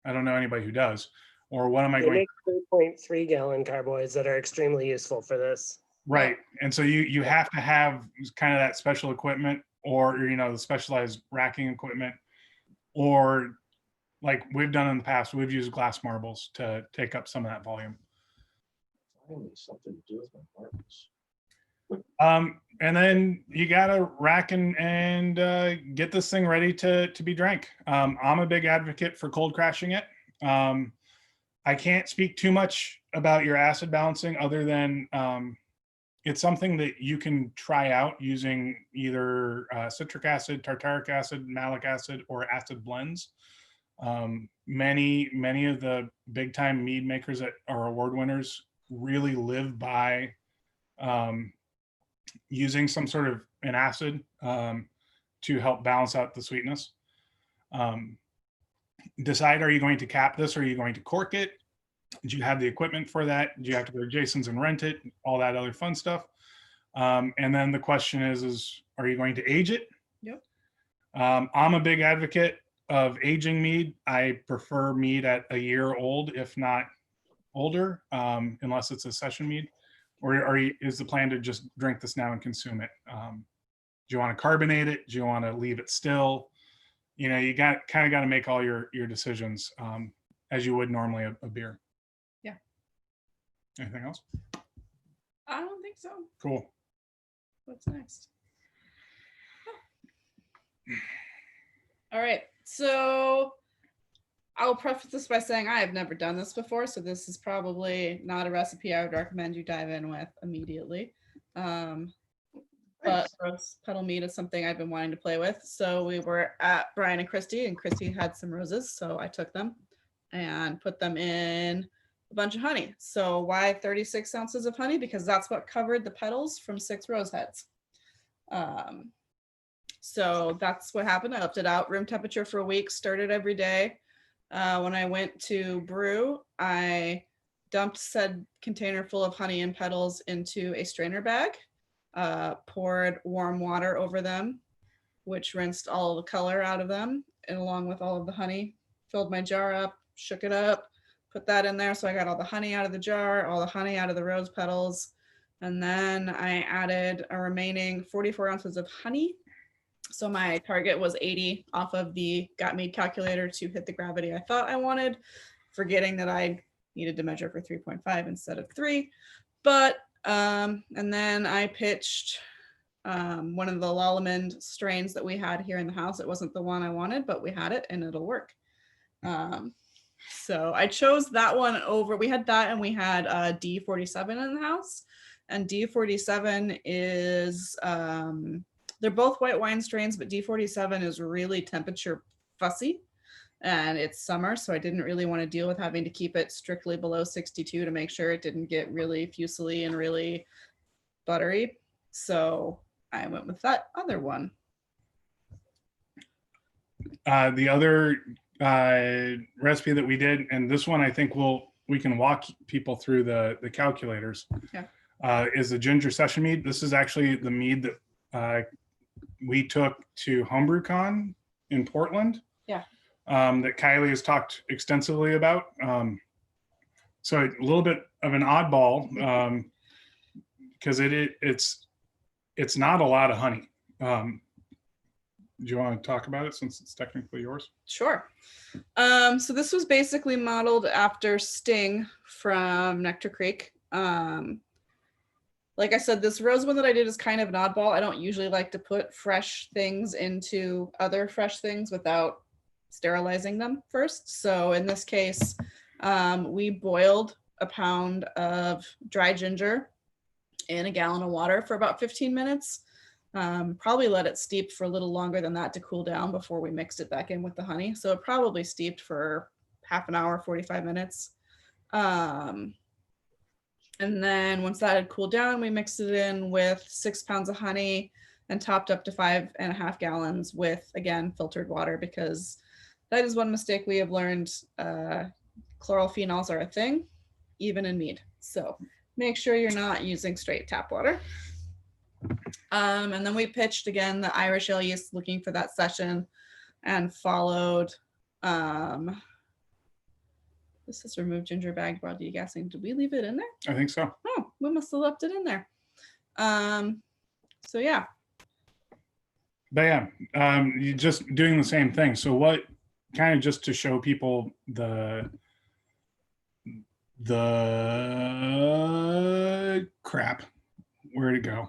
I don't know anybody who does. Or what am I going to make 3.3 gallon carboys that are extremely useful for this. Right. And so you have to have kind of that special equipment, or the specialized racking equipment, or like we've done in the past, we've used glass marbles to take up some of that volume. Finally, something to do with my marbles. And then you gotta rack and get this thing ready to be drank. I'm a big advocate for cold crashing it. I can't speak too much about your acid balancing other than it's something that you can try out using either citric acid, tartaric acid, malic acid, or acid blends. Many of the big time mead makers that are award winners really live by using some sort of an acid to help balance out the sweetness. Decide, are you going to cap this or are you going to cork it? Do you have the equipment for that? Do you have to go to Jason's and rent it? All that other fun stuff. And then the question is, are you going to age it? Yep. I'm a big advocate of aging mead. I prefer mead at a year old, if not older, unless it's a session mead. Or is the plan to just drink this now and consume it? Do you want to carbonate it? Do you want to leave it still? You know, you kind of got to make all your decisions as you would normally a beer. Yeah. Anything else? I don't think so. Cool. What's next? All right. So I'll preface this by saying I have never done this before, so this is probably not a recipe I would recommend you dive in with immediately. But rose petal mead is something I've been wanting to play with. So we were at Brian and Christy had some roses, so I took them and put them in a bunch of honey. So why 36 ounces of honey? Because that's what covered the petals from 6 rose heads. So that's what happened. I left it out room temperature for a week, stirred it every day. When I went to brew, I dumped said container full of honey and petals into a strainer bag, poured warm water over them, which rinsed all the color out of them, and along with all of the honey, filled my jar up, shook it up, put that in there. So I got all the honey out of the jar, all the honey out of the rose petals. And then I added a remaining 44 ounces of honey. So my target was 80 off of the Got Mead calculator to hit the gravity I thought I wanted, forgetting that I needed to measure for 3.5 instead of 3. But, and then I pitched one of the Lallemand strains that we had here in the house. It wasn't the one I wanted, but we had it and it'll work. So I chose that one over, we had that and we had D47 in the house. And D47 is, they're both white wine strains, but D47 is really temperature fussy and it's summer. So I didn't really want to deal with having to keep it strictly below 62 to make sure it didn't get really fusely and really buttery. So I went with that other one. The other recipe that we did, and this one I think we can walk people through the calculators, is the ginger session mead. This is actually the mead that we took to HomebrewCon in Portland. Yeah. That Kylie has talked extensively about. So a little bit of an oddball because it's not a lot of honey. Do you want to talk about it since it's technically yours? Sure. So this was basically modeled after Sting from Nectar Creek. Like I said, this rose one that I did is kind of an oddball. I don't usually like to put fresh things into other fresh things without sterilizing them first. So in this case, we boiled a pound of dry ginger in a gallon of water for about 15 minutes. Probably let it steep for a little longer than that to cool down before we mixed it back in with the honey. So it probably steeped for half an hour, 45 minutes. And then once that had cooled down, we mixed it in with 6 pounds of honey and topped up to 5.5 gallons with, again, filtered water, because that is one mistake we have learned. Chloral phenols are a thing, even in mead. So make sure you're not using straight tap water. And then we pitched again the Irish ale yeast, looking for that session, and followed. This is removed ginger bag broad degassing. Did we leave it in there? I think so. Oh, we must have left it in there. So yeah. But yeah, you're just doing the same thing. So what, kind of just to show people the crap, where'd it go?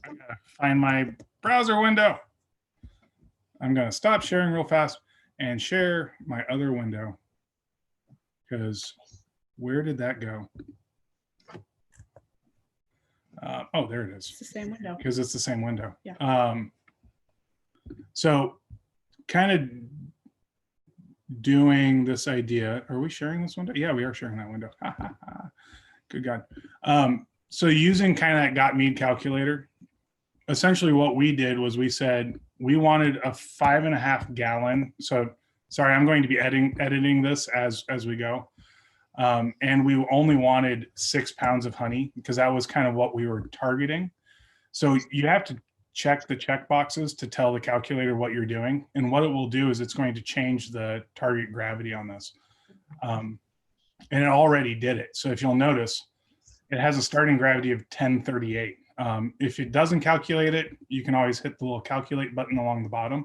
I gotta find my browser window. I'm gonna stop sharing real fast and share my other window, because Where did that go? Oh, there it is. It's the same window. Because it's the same window. Yeah. So kind of doing this idea, are we sharing this window? Yeah, we are sharing that window. Good God. So using kind of that Gottlieb calculator, essentially what we did was we said we wanted a 5.5 gallon. So sorry, I'm going to be editing this as we go. And we only wanted 6 pounds of honey because that was kind of what we were targeting. So you have to check the check boxes to tell the calculator what you're doing. And what it will do is it's going to change the target gravity on this. And it already did it. So if you'll notice, it has a starting gravity of 1038. If it doesn't calculate it, you can always hit the little calculate button along the bottom.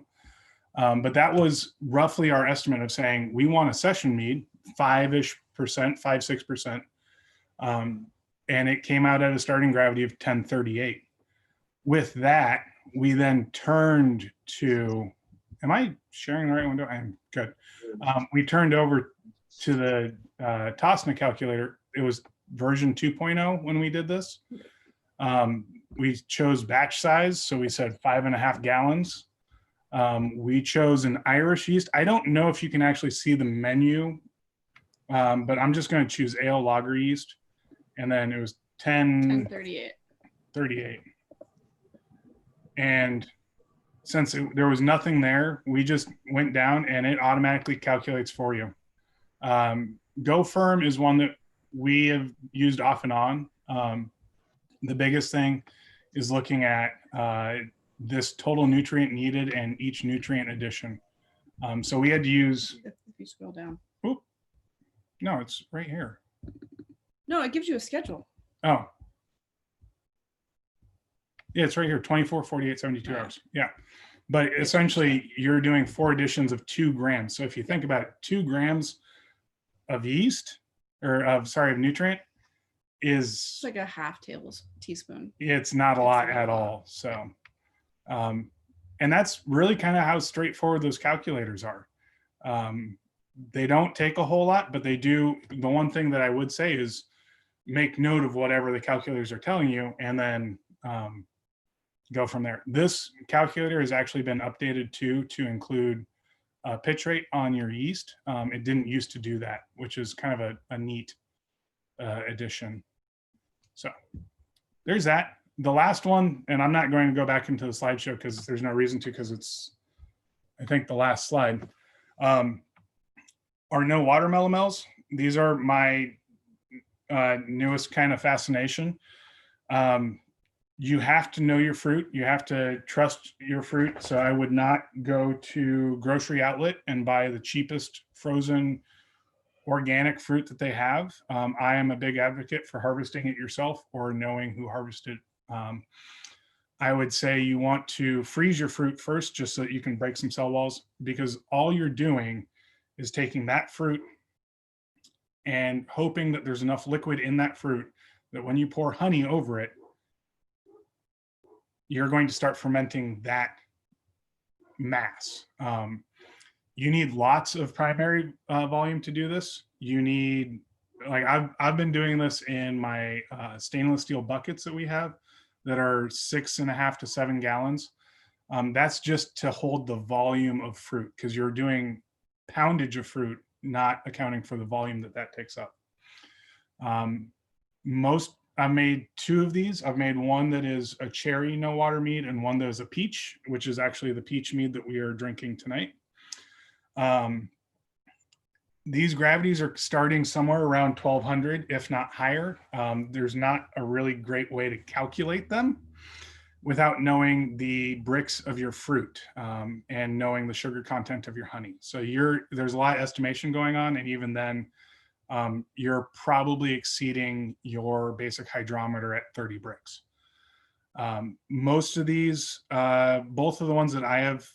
But that was roughly our estimate of saying we want a session mead, 5-ish percent, 5-6%. And it came out at a starting gravity of 1038. With that, we then turned to, am I sharing the right window? I'm good. We turned over to the Tosna calculator. It was version 2.0 when we did this. We chose batch size. So we said 5.5 gallons. We chose an Irish yeast. I don't know if you can actually see the menu, but I'm just going to choose ale lager yeast. And then it was 1038. And since there was nothing there, we just went down and it automatically calculates for you. Go Firm is one that we have used off and on. The biggest thing is looking at this total nutrient needed and each nutrient addition. So we had to use. If you scroll down. Oop, no, it's right here. No, it gives you a schedule. Oh. Yeah, it's right here, 24, 48, 72 hours. Yeah. But essentially, you're doing 4 additions of 2 grams. So if you think about it, 2 grams of yeast, or of nutrient, is It's like a half teaspoon. It's not a lot at all. So, and that's really kind of how straightforward those calculators are. They don't take a whole lot, but they do. The one thing that I would say is make note of whatever the calculators are telling you, and then go from there. This calculator has actually been updated to include pitch rate on your yeast. It didn't used to do that, which is kind of a neat addition. So there's that. The last one, and I'm not going to go back into the slideshow because there's no reason to, because it's, I think, the last slide, are no water melomels. These are my newest kind of fascination. You have to know your fruit. You have to trust your fruit. So I would not go to grocery outlet and buy the cheapest frozen organic fruit that they have. I am a big advocate for harvesting it yourself or knowing who harvested. I would say you want to freeze your fruit first just so that you can break some cell walls, because all you're doing is taking that fruit and hoping that there's enough liquid in that fruit that when you pour honey over it, you're going to start fermenting that mass. You need lots of primary volume to do this. You need, like I've been doing this in my stainless steel buckets that we have that are 6.5 to 7 gallons. That's just to hold the volume of fruit, because you're doing poundage of fruit, not accounting for the volume that takes up. I've made 2 of these. I've made one that is a cherry no water mead and one that is a peach, which is actually the peach mead that we are drinking tonight. These gravities are starting somewhere around 1200, if not higher. There's not a really great way to calculate them without knowing the bricks of your fruit and knowing the sugar content of your honey. So there's a lot of estimation going on, and even then, you're probably exceeding your basic hydrometer at 30 bricks. Most of these, both of the ones that I have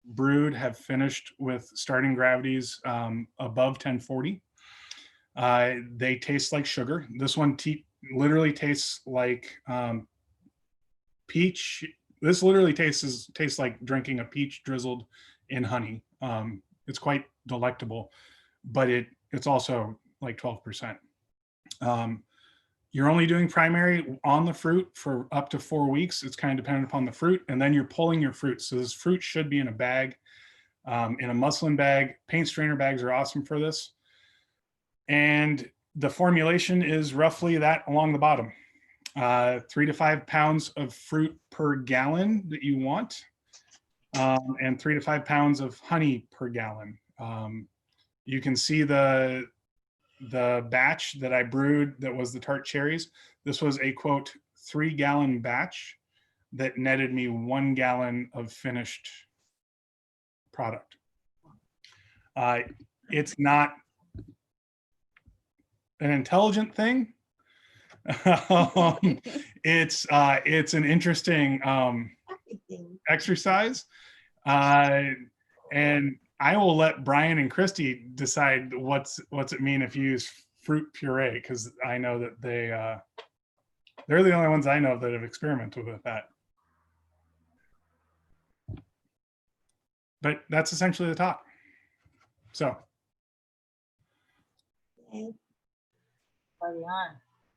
brewed have finished with starting gravities above 1040. They taste like sugar. This one literally tastes like peach. This literally tastes like drinking a peach drizzled in honey. It's quite delectable, but it's also like 12%. You're only doing primary on the fruit for up to 4 weeks. It's kind of dependent upon the fruit, and then you're pulling your fruit. So this fruit should be in a bag, in a muslin bag. Paint strainer bags are awesome for this. And the formulation is roughly that along the bottom. 3 to 5 pounds of fruit per gallon that you want, and 3 to 5 pounds of honey per gallon. You can see the batch that I brewed that was the tart cherries. This was a quote 3-gallon batch that netted me 1 gallon of finished product. It's not an intelligent thing. It's an interesting exercise, and I will let Brian and Christy decide what's it mean if you use fruit puree, because I know that they're the only ones I know of that have experimented with that. But that's essentially the talk. So Party on.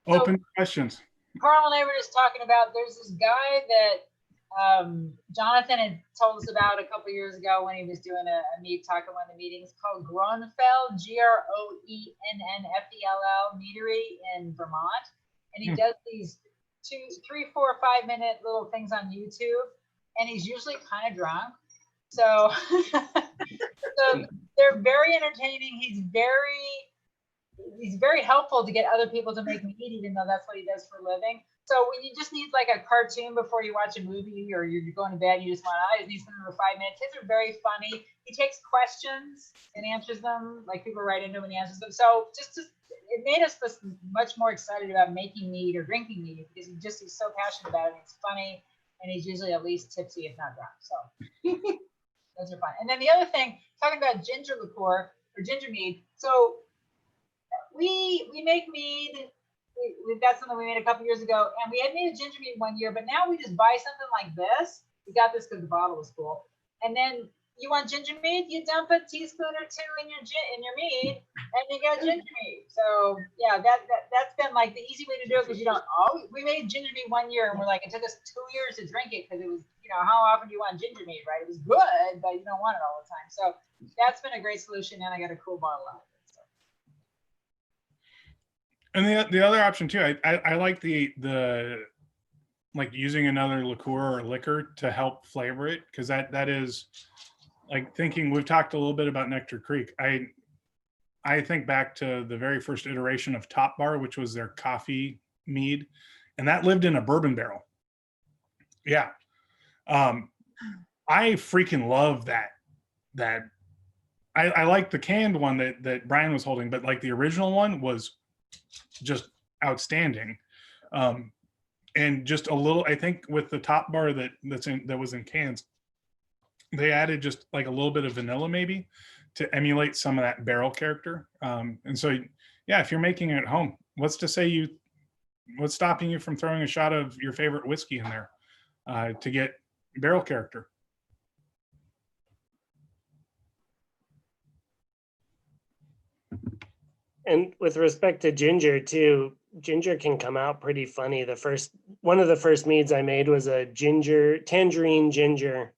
open questions. Carl and I were just talking about, there's this guy that Jonathan had told us about a couple years ago when he was doing a meat talk at one of the meetings, called Groenfeld, Groennfell meadery in Vermont. And he does these 2, 3, 4, 5 minute little things on YouTube. And he's usually kind of drunk. So, so they're very entertaining. He's very helpful to get other people to make meat, even though that's what he does for a living. So when you just need like a cartoon before you watch a movie, or you're going to bed, you just want, I just need something for 5 minutes. His are very funny. He takes questions and answers them. Like, people write into him and he answers them. So it made us much more excited about making meat or drinking meat, because he's so passionate about it. It's funny, and he's usually at least tipsy, if not drunk. So those are fun. And then the other thing, talking about ginger liqueur or ginger mead. So we make mead. We've got something we made a couple years ago, and we had made a ginger mead one year, but now we just buy something like this. We got this because the bottle was cool. And then you want ginger mead, you dump a teaspoon or 2 in your mead, and you got ginger mead. So yeah, that's been like the easy way to do it, because you don't always. We made ginger mead one year, and we're like, it took us 2 years to drink it, because it was, how often do you want ginger mead, right? It was good, but you don't want it all the time. So that's been a great solution, and I got a cool bottle out of it. So. And the other option too, I like the like using another liqueur or liquor to help flavor it, because that is like thinking. We've talked a little bit about Nectar Creek. I think back to the very first iteration of Top Bar, which was their coffee mead, and that lived in a bourbon barrel. Yeah, I freaking love that. I like the canned one that Brian was holding, but like the original one was just outstanding. And just a little, I think with the Top Bar that was in cans, they added just like a little bit of vanilla maybe to emulate some of that barrel character. And so, yeah, if you're making it at home, what's stopping you from throwing a shot of your favorite whiskey in there to get barrel character? And with respect to ginger too, ginger can come out pretty funny. One of the first meads I made was a tangerine ginger,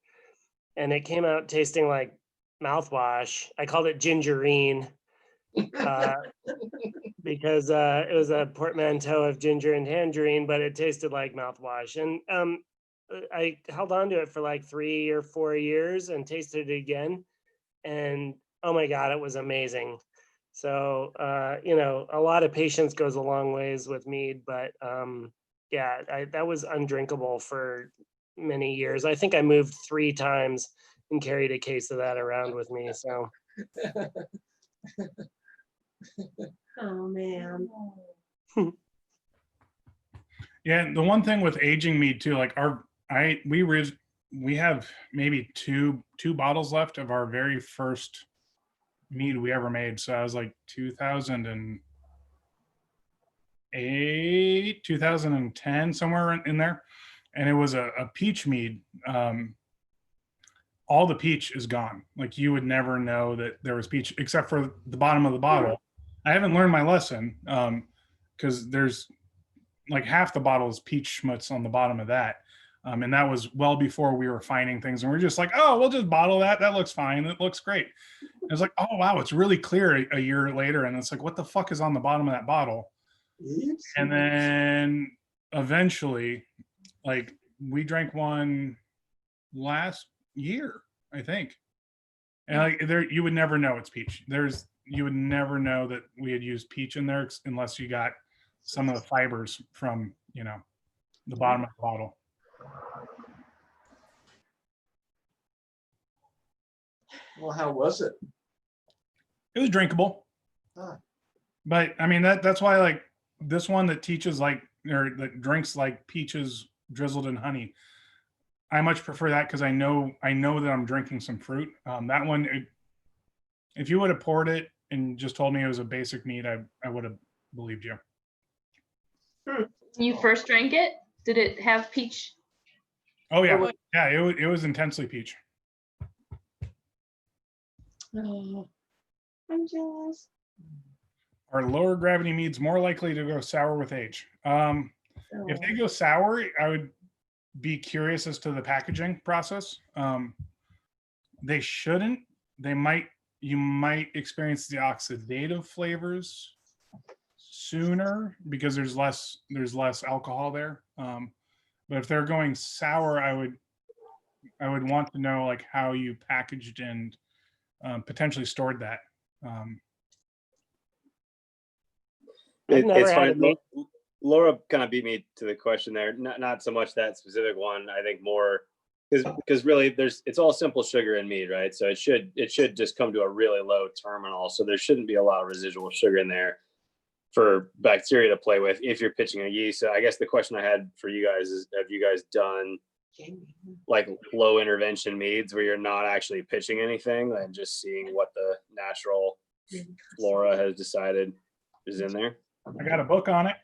and it came out tasting like mouthwash. I called it gingerine because it was a portmanteau of ginger and tangerine, but it tasted like mouthwash. And I held on to it for like 3 or 4 years and tasted it again, and oh my God, it was amazing. So, a lot of patience goes a long ways with mead, but yeah, that was undrinkable for many years. I think I moved 3 times and carried a case of that around with me. So. Oh man. Yeah, the one thing with aging mead too, like we have maybe two bottles left of our very first mead we ever made. So I was like 2008, 2010, somewhere in there. And it was a peach mead. All the peach is gone. Like, you would never know that there was peach except for the bottom of the bottle. I haven't learned my lesson, because there's like half the bottle is peach schmutz on the bottom of that. And that was well before we were finding things. And we're just like, oh, we'll just bottle that. That looks fine. It looks great. And it's like, oh, wow, it's really clear a year later. And it's like, what the fuck is on the bottom of that bottle? And then eventually, like, we drank one last year, I think. And like there, you would never know it's peach. You would never know that we had used peach in there unless you got some of the fibers from, the bottom of the bottle. Well, how was it? It was drinkable. Huh. But I mean, that's why, like, this one that teaches like, or that drinks like peaches drizzled in honey, I much prefer that because I know that I'm drinking some fruit. That one, if you would have poured it and just told me it was a basic mead, I would have believed you. You first drank it? Did it have peach? Oh yeah, yeah. It was intensely peach. Oh, I'm jealous. Are lower gravity meads more likely to go sour with age? If they go sour, I would be curious as to the packaging process. They shouldn't. You might experience the oxidative flavors sooner because there's less alcohol there. But if they're going sour, I would want to know like how you packaged and potentially stored that. It's funny. Laura kind of beat me to the question there. Not so much that specific one. I think more because really it's all simple sugar and mead, right? So it should just come to a really low terminal. So there shouldn't be a lot of residual sugar in there for bacteria to play with if you're pitching a yeast. So I guess the question I had for you guys is, have you guys done like low intervention meads where you're not actually pitching anything and just seeing what the natural flora has decided is in there? I got a book on it.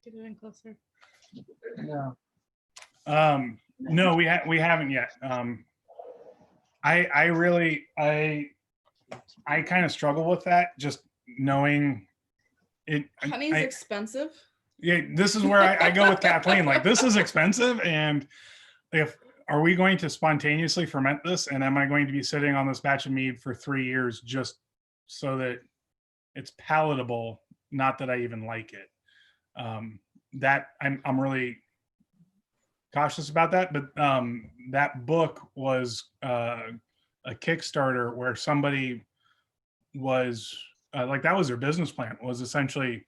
Get it in closer. No. No, we haven't yet. I kind of struggle with that, just knowing it. Honey's expensive. Yeah, this is where I go with Kathleen. Like, this is expensive, and are we going to spontaneously ferment this, and am I going to be sitting on this batch of mead for 3 years just so that it's palatable? Not that I even like it. That I'm really cautious about that. But that book was a Kickstarter where somebody was like, that was their business plan, was essentially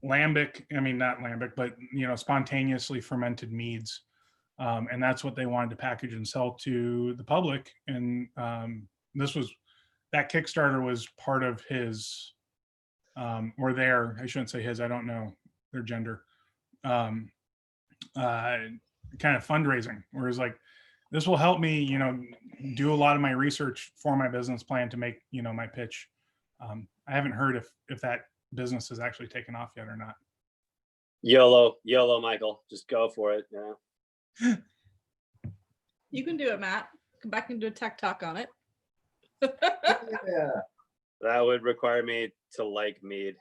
lambic. I mean, not lambic, but spontaneously fermented meads, and that's what they wanted to package and sell to the public. And that Kickstarter was part of his. I shouldn't say his, I don't know their gender, kind of fundraising, where it's like, this will help me, do a lot of my research for my business plan to make, my pitch. I haven't heard if that business has actually taken off yet or not. YOLO, Michael, just go for it. You can do it, Matt. Come back and do a tech talk on it. Yeah. That would require me to like mead.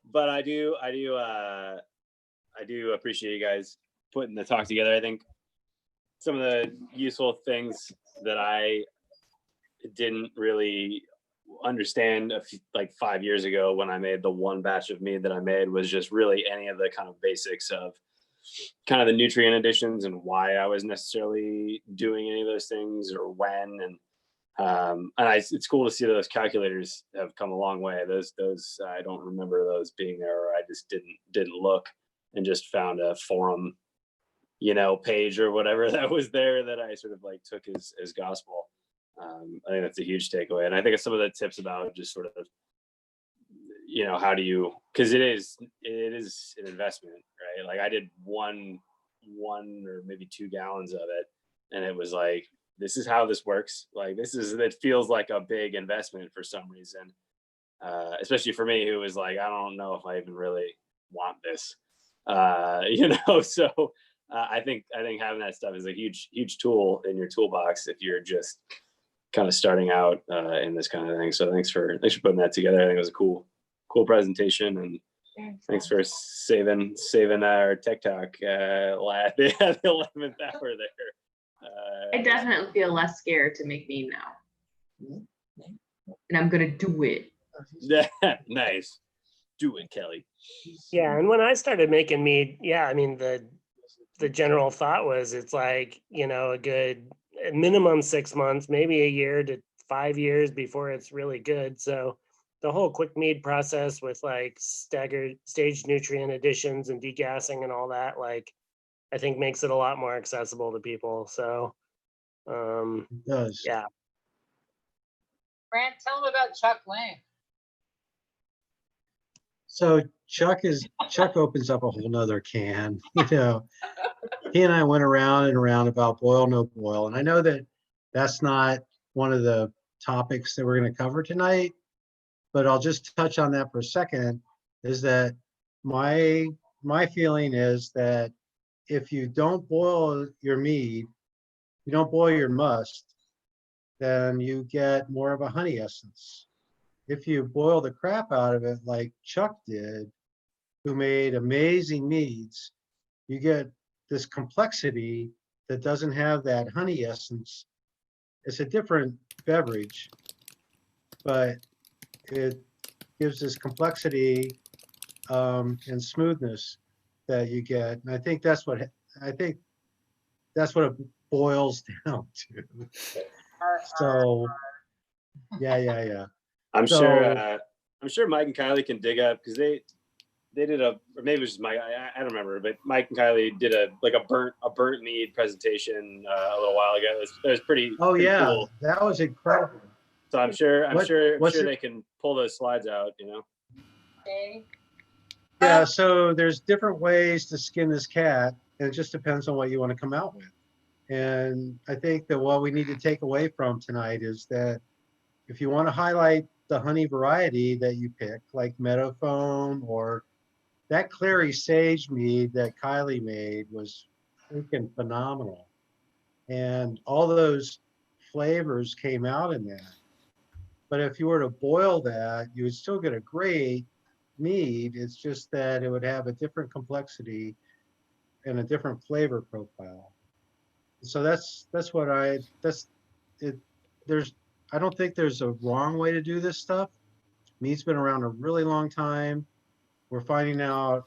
But I do appreciate you guys putting the talk together. I think some of the useful things that I didn't really understand like 5 years ago when I made the one batch of mead that I made was just really any of the kind of basics of kind of the nutrient additions and why I was necessarily doing any of those things or when. And it's cool to see those calculators have come a long way. Those I don't remember those being there, or I just didn't look and just found a forum, page or whatever that was there that I sort of like took as gospel. I think that's a huge takeaway. And I think some of the tips about just sort of, how do you, because it is an investment, right? Like I did one or maybe 2 gallons of it, and it was like, this is how this works. Like it feels like a big investment for some reason, especially for me, who was like, I don't know if I even really want this, So I think having that stuff is a huge tool in your toolbox if you're just kind of starting out in this kind of thing. So thanks for putting that together. I think it was a cool presentation, and thanks for saving our Tech Talk lab at the 11th hour there. I definitely feel less scared to make mead now. And I'm gonna do it. Nice. Do it, Kelly. Yeah, and when I started making mead, yeah, I mean the general thought was it's like, you know, a good minimum 6 months, maybe a year to 5 years before it's really good. So the whole quick mead process with like staggered staged nutrient additions and degassing and all that, like I think makes it a lot more accessible to people. So It does. yeah. Grant, tell them about Chuck Lane. So Chuck opens up a whole nother can, you know. He and I went around and around about boil, no boil. And I know that that's not one of the topics that we're going to cover tonight, but I'll just touch on that for a second, is that my feeling is that if you don't boil your mead, you don't boil your must, then you get more of a honey essence. If you boil the crap out of it like Chuck did, who made amazing meads, you get this complexity that doesn't have that honey essence. It's a different beverage, but it gives this complexity and smoothness that you get. And I think that's what it boils down to. So yeah. I'm So- sure Mike and Kylie can dig up, because they did or maybe it was just Mike. I don't remember, but Mike and Kylie did a burnt mead presentation a little while ago. It was pretty. Oh pretty yeah, cool. that was incredible. So I'm sure what's it- they can pull those slides out. You know. Okay. Yeah, so there's different ways to skin this cat, and it just depends on what you want to come out with. And I think that what we need to take away from tonight is that if you want to highlight the honey variety that you pick, like Meadowfoam or that Clary Sage mead that Kylie made was freaking phenomenal. And all those flavors came out in that. But if you were to boil that, you would still get a great mead. It's just that it would have a different complexity and a different flavor profile. So that's what I don't think there's a wrong way to do this stuff. Mead's been around a really long time. We're finding out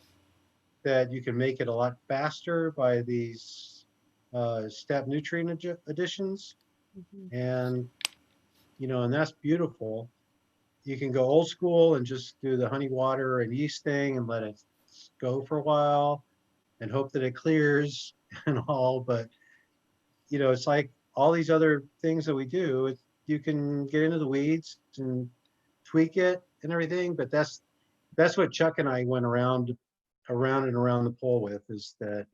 that you can make it a lot faster by these step nutrient additions. And, you know, and that's beautiful. You can go old school and just do the honey water and yeast thing and let it go for a while and hope that it clears and all. But, you know, it's like all these other things that we do, you can get into the weeds and tweak it and everything. But that's what Chuck and I went around and around the pole with, is that,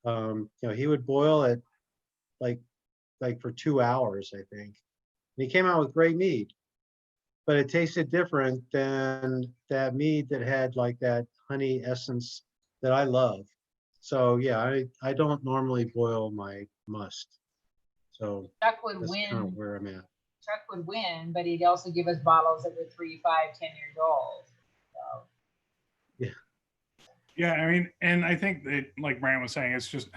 you know, he would boil it like for 2 hours, I think. And he came out with great mead, but it tasted different than that mead that had like that honey essence that I love. So yeah, I don't normally boil my must. So Chuck would that's win. kind of where I'm at. Chuck would win, but he'd also give us bottles that were 3, 5, 10 years old. So. Yeah, I mean, and I think that, like Brian was saying, it's just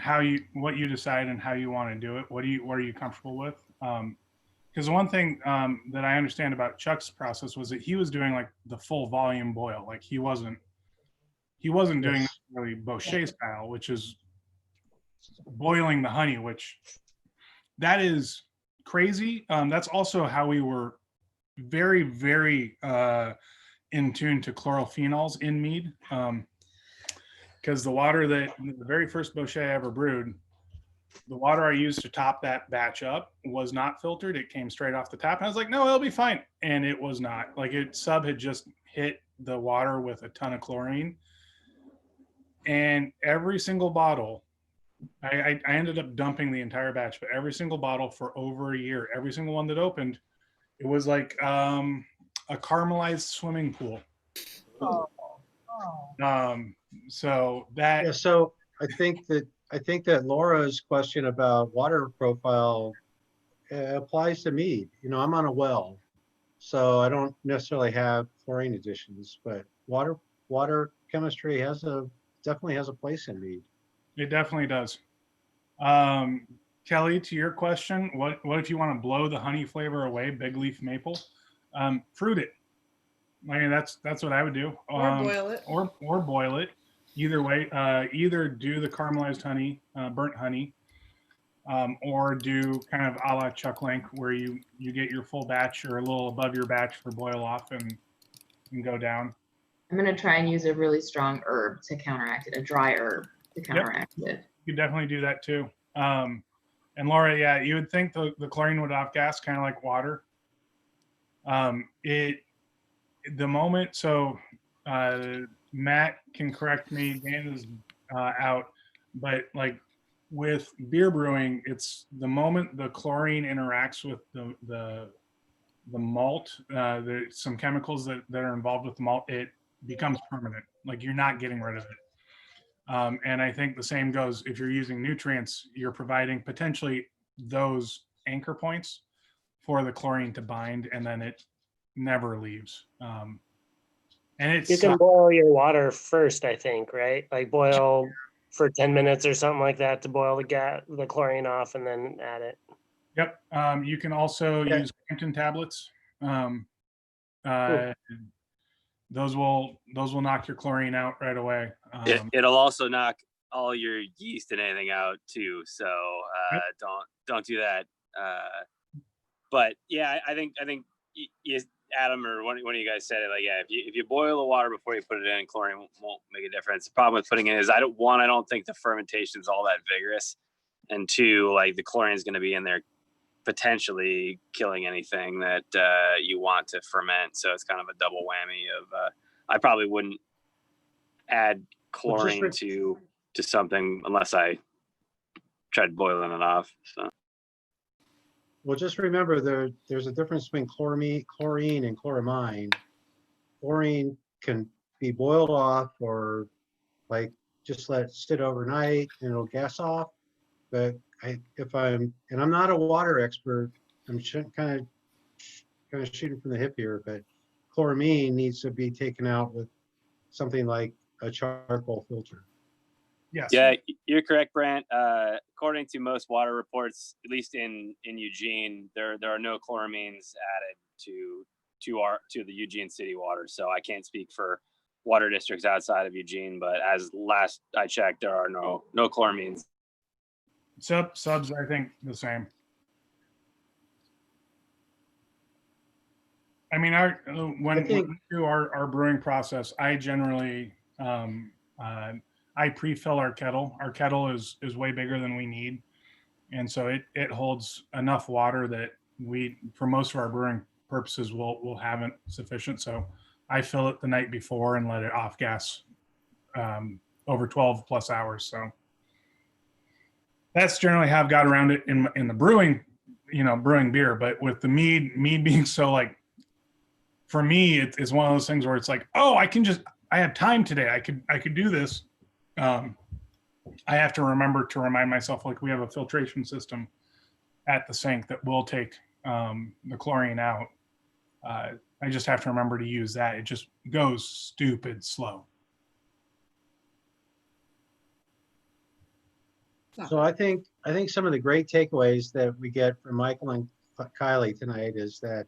what you decide and how you want to do it. What are you comfortable with? Because one thing that I understand about Chuck's process was that he was doing like the full volume boil. Like he wasn't doing really Bochet style, which is boiling the honey, which that is crazy. That's also how we were very, very in tune to chlorophenols in mead. Because the very first Bochet I ever brewed, the water I used to top that batch up was not filtered. It came straight off the tap. And I was like, no, it'll be fine. And it was not. Like sub had just hit the water with a ton of chlorine. And every single bottle, I ended up dumping the entire batch, but every single bottle for over a year, every single one that opened, it was like a caramelized swimming pool. So that. Yeah, so I think that Laura's question about water profile applies to mead. You know, I'm on a well, so I don't necessarily have chlorine additions, but water chemistry definitely has a place in mead. It definitely does. Kelly, to your question, what if you want to blow the honey flavor away, big leaf maple? Fruit it. I mean, that's what I would do. Or boil it. Or boil it. Either way, either do the caramelized honey, burnt honey, or do kind of a la Chuck Link, where you get your full batch or a little above your batch for boil off and go down. I'm gonna try and use a really strong herb to counteract it, a dry herb to counteract it. You definitely do that too. And Laura, yeah, you would think the chlorine would off gas kind of like water. The moment, so Matt can correct me, Dan is out, but like with beer brewing, it's the moment the chlorine interacts with the malt, there's some chemicals that are involved with the malt, it becomes permanent. Like you're not getting rid of it. And I think the same goes if you're using nutrients, you're providing potentially those anchor points for the chlorine to bind, and then it never leaves. And it's You can boil your water first, I think, right? Like boil for 10 minutes or something like that to boil the chlorine off and then add it. Yep. You can also use Crampton tablets. Those will knock your chlorine out right away. It'll also knock all your yeast and anything out too. So don't do that. But yeah, I think you, Adam, or one of you guys said it. Like, yeah, if you boil the water before you put it in, chlorine won't make a difference. The problem with putting it in is I don't think the fermentation is all that vigorous, and two, like the chlorine is going to be in there potentially killing anything that you want to ferment. So it's kind of a double whammy of I probably wouldn't add chlorine to something unless I tried boiling it off. So. Well, just remember there's a difference between chlorine and chloramine. Chlorine can be boiled off or like just let it sit overnight and it'll gas off. But I'm not a water expert, I'm kind of shooting from the hip here, but chloramine needs to be taken out with something like a charcoal filter. Yes. Yeah, you're correct, Brant. According to most water reports, at least in Eugene, there are no chloramines added to the Eugene city water. So I can't speak for water districts outside of Eugene, but as last I checked, there are no chloramines. Subs, I think the same. I mean, when we do our brewing process, I generally I pre-fill our kettle. Our kettle is way bigger than we need, and so it holds enough water that we, for most of our brewing purposes, will have it sufficient. So I fill it the night before and let it off gas over 12 plus hours. So that's generally how I've got around it in the brewing, brewing beer. But with the mead being so like, for me, it's one of those things where it's like, oh, I have time today. I could do this. I have to remember to remind myself, like we have a filtration system at the sink that will take the chlorine out. I just have to remember to use that. It just goes stupid slow. So I think some of the great takeaways that we get from Michael and Kylie tonight is that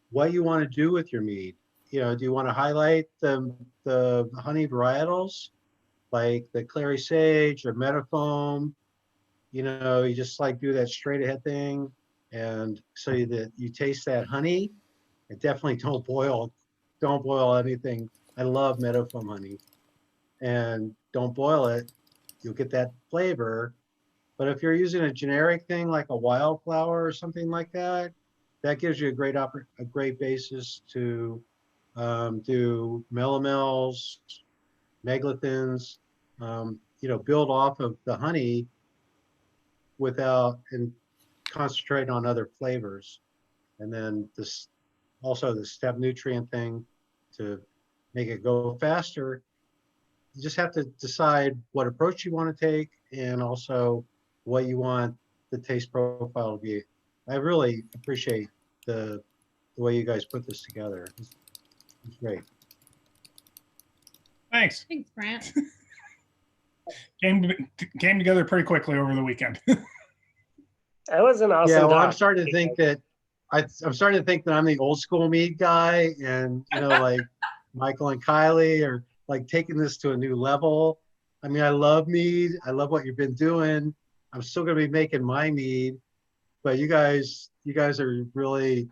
what you want to do with your mead. Do you want to highlight the honey varietals like the clary sage or metafoam? You just like do that straight ahead thing, and so that you taste that honey. And definitely don't boil anything. I love metafoam honey, and don't boil it. You'll get that flavor. But if you're using a generic thing like a wildflower or something like that, that gives you a great basis to do melomels, megalithins, build off of the honey and concentrate on other flavors. And then also the step nutrient thing to make it go faster. You just have to decide what approach you want to take and also what you want the taste profile will be. I really appreciate the way you guys put this together. It's great. Thanks. Thanks, Brant. Came together pretty quickly over the weekend. That was an awesome Yeah, well, I'm talk. starting to think that I'm starting to think that I'm the old school mead guy, and like Michael and Kylie are like taking this to a new level. I mean, I love mead. I love what you've been doing. I'm still going to be making my mead, but you guys are really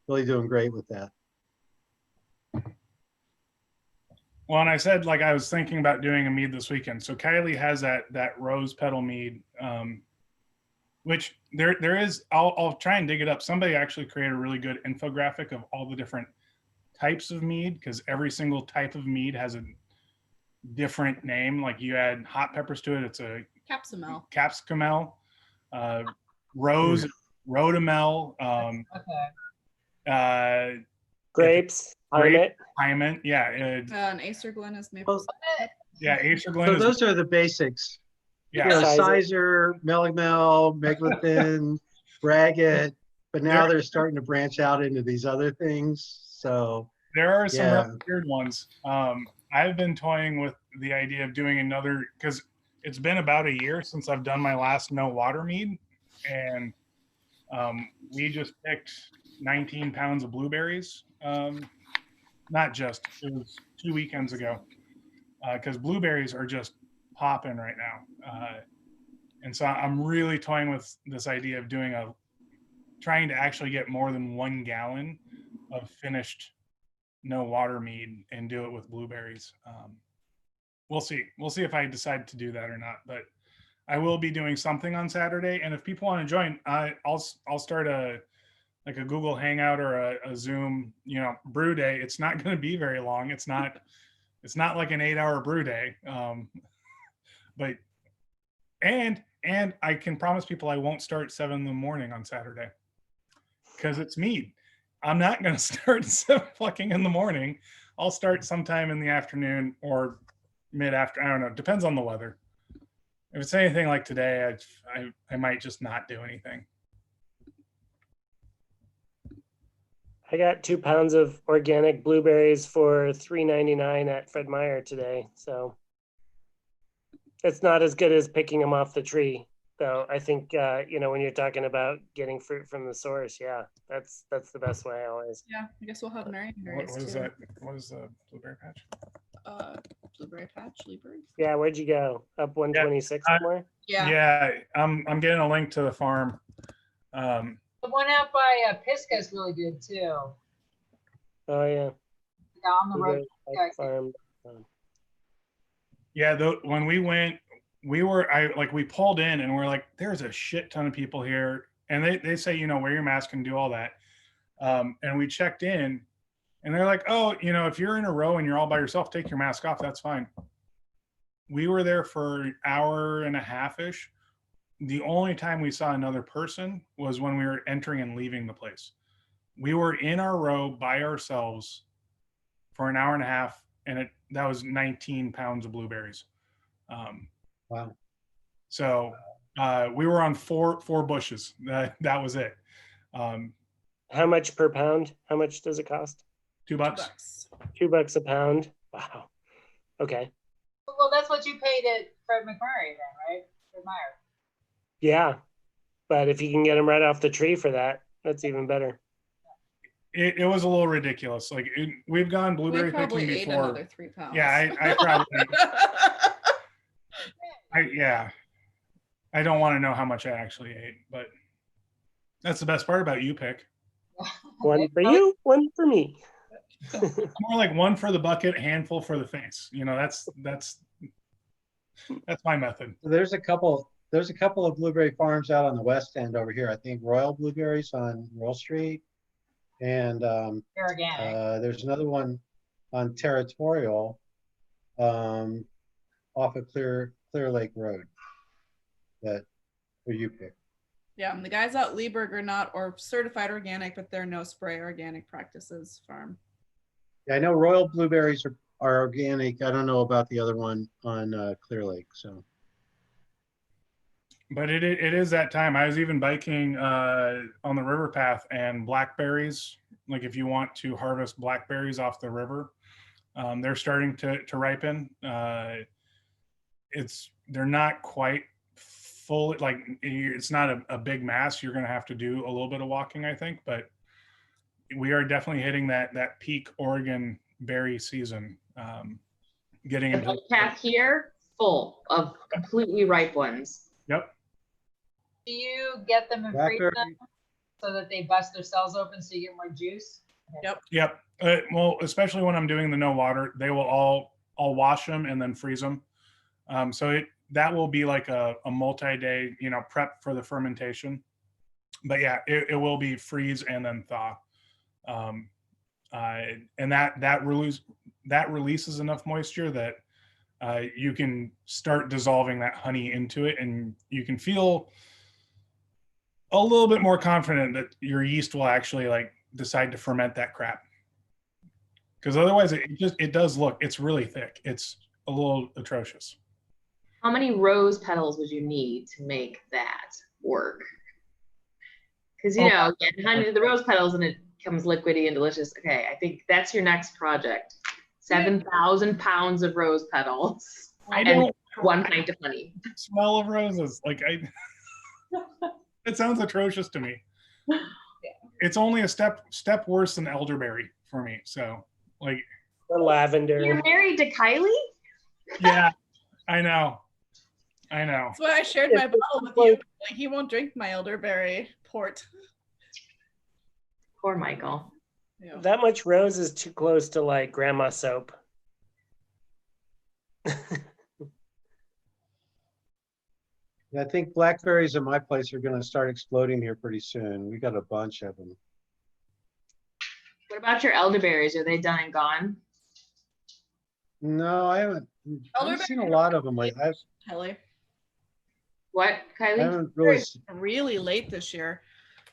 doing great with that. Well, and I said, like, I was thinking about doing a mead this weekend. So Kylie has that rose petal mead, which there is. I'll try and dig it up. Somebody actually created a really good infographic of all the different types of mead, because every single type of mead has a different name. Like you add hot peppers to it, it's a capsicumel, rose, rhodamel, grapes, hymet, yeah. And Acer Glen is maple. Yeah, Acer Glen. So is those are the basics. Yeah. Sizer, Melagmel, Megalithyn, Braggot, but now they're starting to branch out into these other things. So there are some really weird ones. I've been toying with the idea of doing another, because it's been about a year since I've done my last no water mead, and we just picked 19 pounds of blueberries. Not just, it was 2 weekends ago, because blueberries are just popping right now. And so I'm really toying with this idea of trying to actually get more than 1 gallon of finished no water mead and do it with blueberries. We'll see. We'll see if I decide to do that or not, but I will be doing something on Saturday. And if people want to join, I'll start a Google Hangout or a Zoom, brew day. It's not going to be very long. It's not like an 8-hour brew day. But I can promise people I won't start 7 in on Saturday, because it's mead. I'm not going to start 7 in the morning. I'll start sometime in the afternoon or mid-after. I don't know. Depends on the weather. If it's anything like today, I might just not do anything. I got 2 pounds of organic blueberries for $3.99 at Fred Meyer today. So it's not as good as picking them off the tree, though. I think when you're talking about getting fruit from the source, yeah, that's the best way always. Yeah, I guess we'll have Mary. What is that? What is the blueberry patch? Blueberry patch, Lieberg. Yeah, where'd you go? Up 126 somewhere? Yeah. Yeah, I'm getting a link to the farm. The one out by Pisgah is really good too. Oh yeah. On the road. Farm. Yeah, when we went, we pulled in and we're like, there's a shit ton of people here, and they say, wear your mask and do all that. And we checked in, and they're like, oh, if you're in a row and you're all by yourself, take your mask off. That's fine. We were there for an hour and a half-ish. The only time we saw another person was when we were entering and leaving the place. We were in our row by ourselves for an hour and a half, and that was 19 pounds of blueberries. Wow. So we were on four bushes. That was it. How much per pound? How much does it cost? $2. $2 a pound. Wow. Okay. Well, that's what you paid at Fred McMurray then, right? Fred Meyer. Yeah, but if you can get them right off the tree for that, that's even better. It was a little ridiculous. Like we've gone blueberry picking before. Another 3 pounds. Yeah, I probably. I don't want to know how much I actually ate, but that's the best part about you pick. One for you, one for me. More like one for the bucket, handful for the face. That's my method. There's a couple of blueberry farms out on the west end over here. I think Royal Blueberries on Royal Street, and there's another one on Territorial, off of Clear Lake Road. That where you pick. Yeah, and the guys at Lieberg are not certified organic, but they're no spray organic practices farm. Yeah, I know Royal Blueberries are organic. I don't know about the other one on Clear Lake. So But it is that time. I was even biking on the river path, and blackberries, like if you want to harvest blackberries off the river, they're starting to ripen. They're not quite full, like it's not a big mass. You're going to have to do a little bit of walking, I think, but we are definitely hitting that peak Oregon berry season. Getting The into bike path here, full of completely ripe ones. Yep. Do you get them and freeze Blackberry. them so that they bust their cells open so you get more juice? Yep. Well, especially when I'm doing the no water, they will I'll wash them and then freeze them. So that will be like a multi-day, prep for the fermentation. But yeah, it will be freeze and then thaw. And that releases enough moisture that you can start dissolving that honey into it, and you can feel a little bit more confident that your yeast will actually like decide to ferment that crap. Because otherwise it does look, it's really thick. It's a little atrocious. How many rose petals would you need to make that work? Because again, honey, the rose petals and it comes liquidy and delicious. Okay, I think that's your next project. 7,000 pounds of rose petals and 1 pint of honey. Smell of roses, like it sounds atrocious to me. It's only a step worse than elderberry for me. So like or lavender. You're married to Kylie? Yeah, I know. That's why I shared my bottle with you. Like, he won't drink my elderberry port. Poor Michael. Yeah. That much rose is too close to like grandma soap. I think blackberries at my place are going to start exploding here pretty soon. We got a bunch of them. What about your elderberries? Are they done and gone? No, I haven't seen a lot of them. Like Kelly. What, I Kylie? haven't really. Really late this year.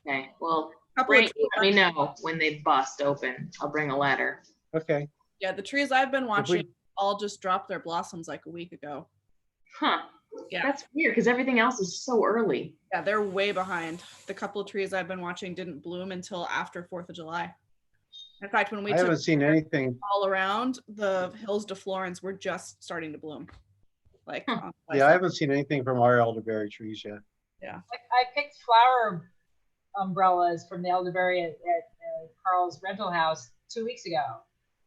Okay, well, Couple let of me know when they bust open. I'll bring a ladder. Okay. Yeah, the trees I've been watching all just dropped their blossoms like a week ago. Huh. Yeah. That's weird because everything else is so early. Yeah, they're way behind. The couple of trees I've been watching didn't bloom until after 4th of July. In fact, when we I took haven't seen anything. all around, the Hills de Florence were just starting to bloom. Like, on the Yeah, I side. haven't seen anything from our elderberry trees yet. Yeah. I picked flower umbrellas from the elderberry at Carl's rental house 2 weeks ago.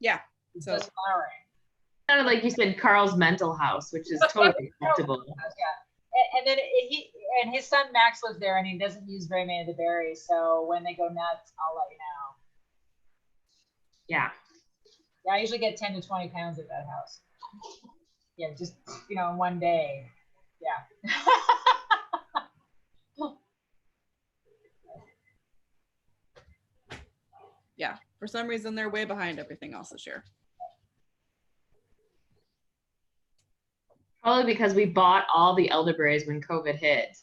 Yeah. It's So just flowering. Sounded like you said Carl's mental house, which is totally acceptable. Yeah. And then his son Max lives there, and he doesn't use very many of the berries. So when they go nuts, I'll let you know. Yeah. Yeah, I usually get 10 to 20 pounds at that house. Yeah, just in one day. Yeah. yeah, for some reason they're way behind everything else this year. Probably because we bought all the elderberries when COVID hit.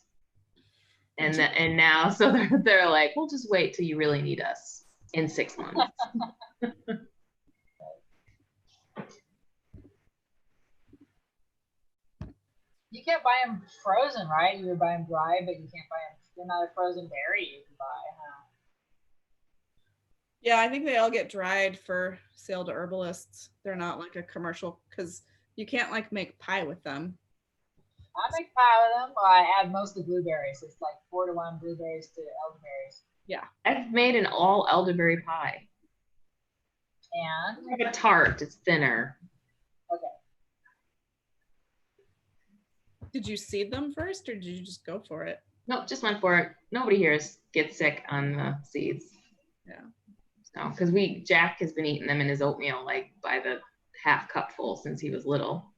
And now, so they're like, we'll just wait till you really need us in 6 months. You can't buy them frozen, right? You would buy them dry, but you can't buy them. They're not a frozen berry you can buy, huh? Yeah, I think they all get dried for sale to herbalists. They're not like a commercial, because you can't like make pie with them. I make pie with them. Well, I add mostly blueberries. It's like 4-to-1 blueberries to elderberries. Yeah. I've made an all elderberry pie. And like a tart, it's thinner. Okay. Did you seed them first, or did you just go for it? Nope, just went for it. Nobody here gets sick on the seeds. Yeah. So, because Jack has been eating them in his oatmeal like by the half cupful since he was little.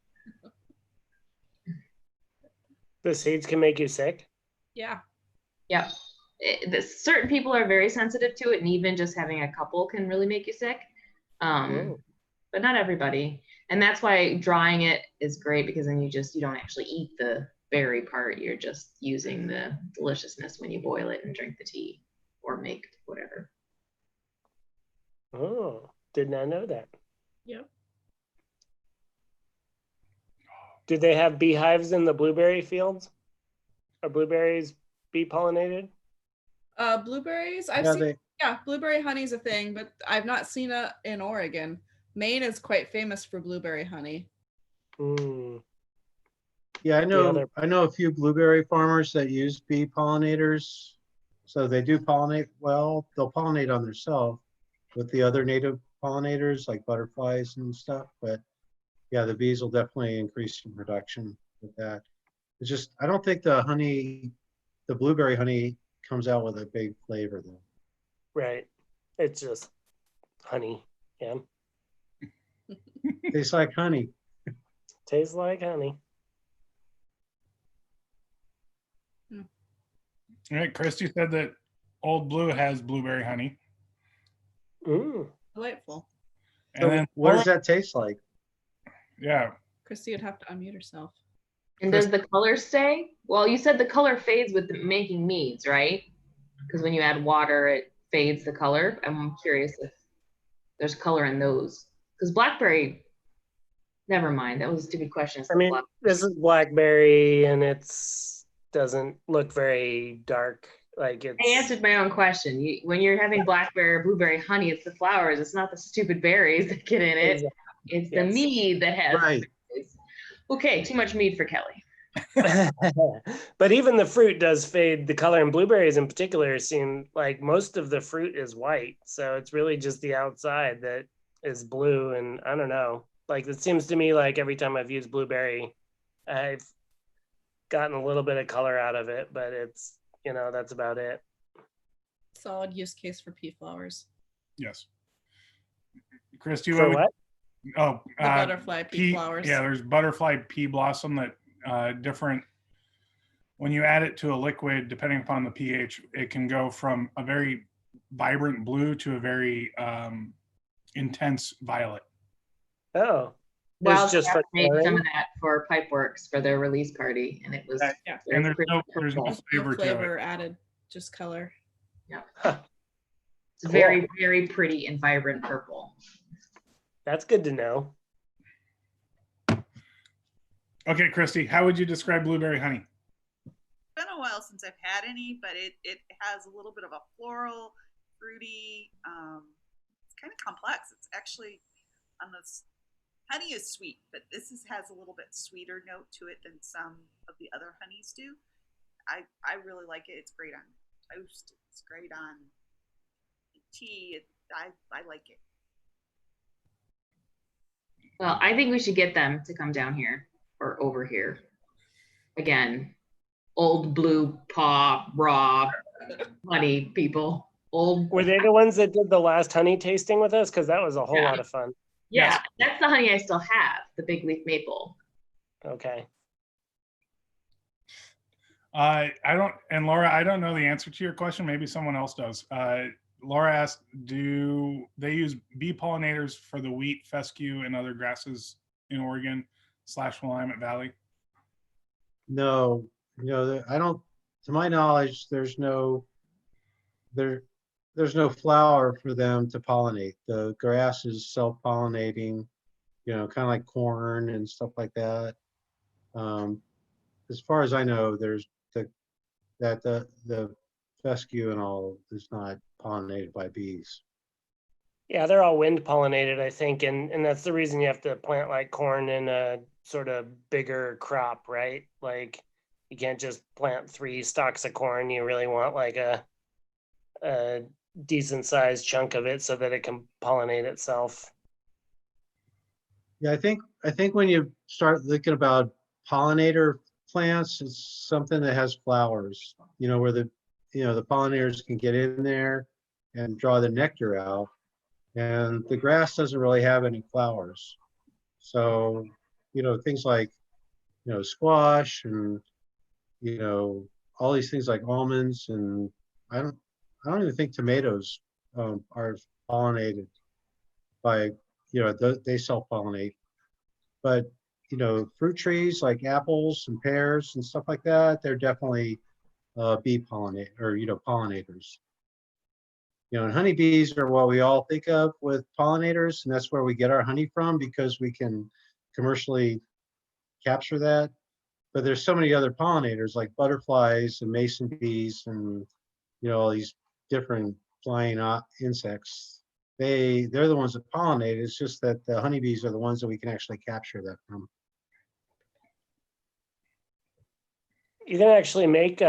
The seeds can make you sick? Yeah. Yep. Certain people are very sensitive to it, and even just having a couple can really make you sick. But not everybody. And that's why drying it is great, because then you don't actually eat the berry part. You're just using the deliciousness when you boil it and drink the tea or make whatever. Oh, did not know that. Yep. Did they have beehives in the blueberry fields? Are blueberries bee pollinated? Blueberries. I've Yeah, seen. they, Yeah, blueberry honey is a thing, but I've not seen it in Oregon. Maine is quite famous for blueberry honey. Mm, yeah, other- I know a few blueberry farmers that use bee pollinators. So they do pollinate well, they'll pollinate on themselves with the other native pollinators like butterflies and stuff. But yeah, the bees will definitely increase in production with that. It's just, I don't think the honey, the blueberry honey comes out with a big flavor though. right. It's just honey. Yeah. Tastes like honey. Tastes like honey. All right, Christy said that Old Blue has blueberry honey. Mm. Delightful. And So then what Laura, does that taste like? yeah, Christy would have to unmute herself. And does the color stay? Well, you said the color fades with making meads, right? Because when you add water, it fades the color. I'm curious if there's color in those. Because blackberry, never mind. That was a stupid question. I mean, this is blackberry and it's doesn't look very dark. Like it's I answered my own question. When you're having blackberry or blueberry honey, it's the flowers. It's not the stupid berries that get in it. Exactly. It's the Yes. mead that has. Right. Berries. Okay, too much mead for Kelly. But even the fruit does fade the color, and blueberries in particular seem like most of the fruit is white. So it's really just the outside that is blue. And I don't know, like it seems to me like every time I've used blueberry, I've gotten a little bit of color out of it, but it's, you know, that's about it. Solid use case for pea flowers. yes. Christy, For would- what? Oh, The butterfly pea flowers. Yeah, there's butterfly pea blossom that different. When you add it to a liquid, depending upon the pH, it can go from a very vibrant blue to a very intense violet. Oh, Well, it's just for made some coloring? of that for Pipeworks for their release party, and it was Yeah. And there's pretty no purple. flavor to it. Flavor added, just color. It's very, very pretty and vibrant purple. That's good to know. Okay, Christy, how would you describe blueberry honey? Been a while since I've had any, but it has a little bit of a floral, fruity. It's kind of complex. It's actually on this. Honey is sweet, but has a little bit sweeter note to it than some of the other honeys do. I really like it. It's great on toast. It's great on tea. I like it. Well, I think we should get them to come down here or over here. Again, Old Blue Paw raw honey people. Were they the ones that did the last honey tasting with us? Because that was a whole lot of fun. Yeah, Yes. that's the honey I still have, the big leaf maple. Okay. I don't, and Laura, I don't know the answer to your question. Maybe someone else does. Laura asked, do they use bee pollinators for the wheat, fescue, and other grasses in Oregon / Willamette Valley? No, I don't, to my knowledge, there's no flower for them to pollinate. The grass is self-pollinating, kind of like corn and stuff like that. As far as I know, there's the fescue and all is not pollinated by bees. Yeah, they're all wind pollinated, I think, and that's the reason you have to plant like corn in a sort of bigger crop, right? Like you can't just plant 3 stalks of corn. You really want like a decent sized chunk of it so that it can pollinate itself. Yeah, I think when you start thinking about pollinator plants, it's something that has flowers, where the pollinators can get in there and draw the nectar out. And the grass doesn't really have any flowers. So, things like, squash and, all these things like almonds, and I don't even think tomatoes are pollinated by, they self-pollinate. But, fruit trees like apples and pears and stuff like that, they're definitely bee pollinate or, pollinators. And honeybees are what we all think of with pollinators, and that's where we get our honey from because we can commercially capture that. but there's so many other pollinators like butterflies and mason bees and, you know, all these different flying insects. They're the ones that pollinate. It's just that the honeybees are the ones that we can actually capture that from. You can actually make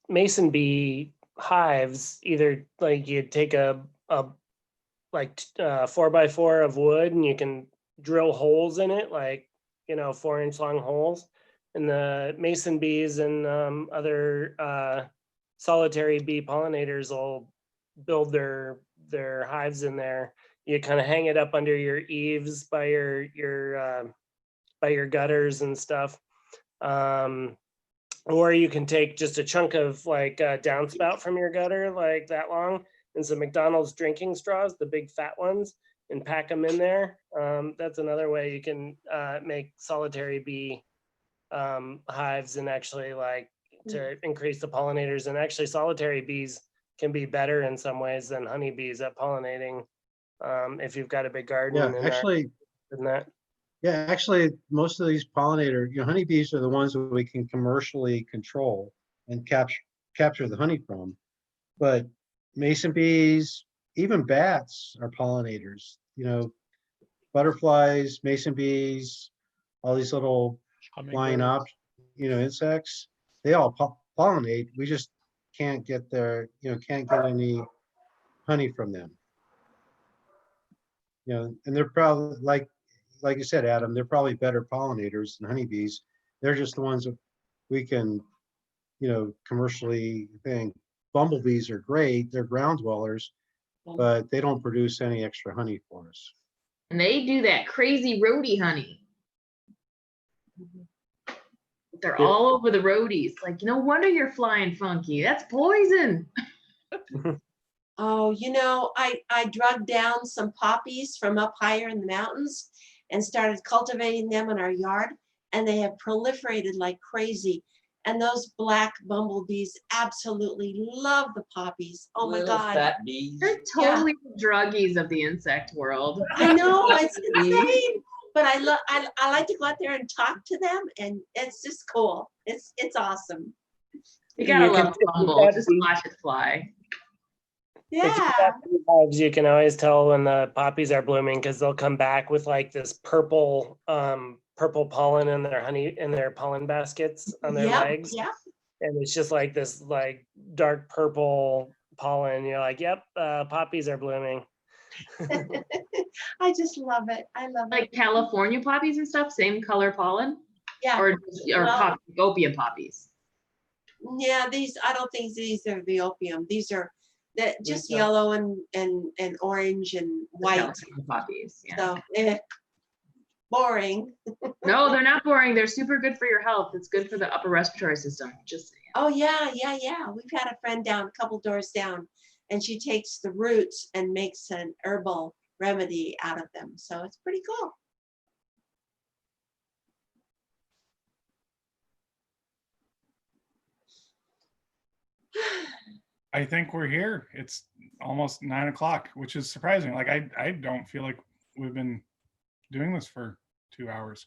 mason bee hives. Either like you take a 4x4 of wood and you can drill holes in it, like, you know, 4-inch long holes. And the mason bees and other solitary bee pollinators will build their hives in there. You kind of hang it up under your eaves by your gutters and stuff. Or you can take just a chunk of like downspout from your gutter, like that long, and some McDonald's drinking straws, the big fat ones, and pack them in there. That's another way you can make solitary bee hives and actually like to increase the pollinators. And actually solitary bees can be better in some ways than honeybees at pollinating if you've got a big garden. Yeah, and actually, yeah, actually, most of these pollinator, you know, honeybees are the ones that we can commercially control and capture the honey from. But mason bees, even bats are pollinators. You know, butterflies, mason bees, all these little flying insects, they all pollinate. We just can't get can't get any honey from them. You know, and they're probably like you said, Adam, they're probably better pollinators than honeybees. They're just the ones that we can, you know, commercially think. Bumblebees are great. They're ground dwellers, but they don't produce any extra honey for us. And they do that crazy roadie honey. They're all over the roadies. Like, no wonder you're flying funky. That's poison. Oh, you know, I drugged down some poppies from up higher in the mountains and started cultivating them in our yard, and they have proliferated like crazy. And those black bumblebees absolutely love the poppies. Oh my Little God. fat bees. They're totally druggies of the insect world. I know, it's insane. But I like to go out there and talk to them, and it's just cool. It's awesome. You gotta love can- Bumble. Just watch it fly. If you Yeah. have bee hives, you can always tell when the poppies are blooming because they'll come back with like this purple pollen in their pollen baskets on their legs. Yeah. And it's just like this like dark purple pollen. You're like, yep, poppies are blooming. I just love it. I love Like it. California poppies and stuff, same color pollen? Yeah. Or Well- opium poppies. Yeah, I don't think these are the opium. These are just Yeah. yellow and orange and white. California poppies, yeah. So boring. No, they're not boring. They're super good for your health. It's good for the upper respiratory system. Just saying. Oh yeah. We've had a friend down a couple doors down, and she takes the roots and makes an herbal remedy out of them. So it's pretty cool. I think we're here. It's almost 9 o'clock, which is surprising. Like I don't feel like we've been doing this for 2 hours.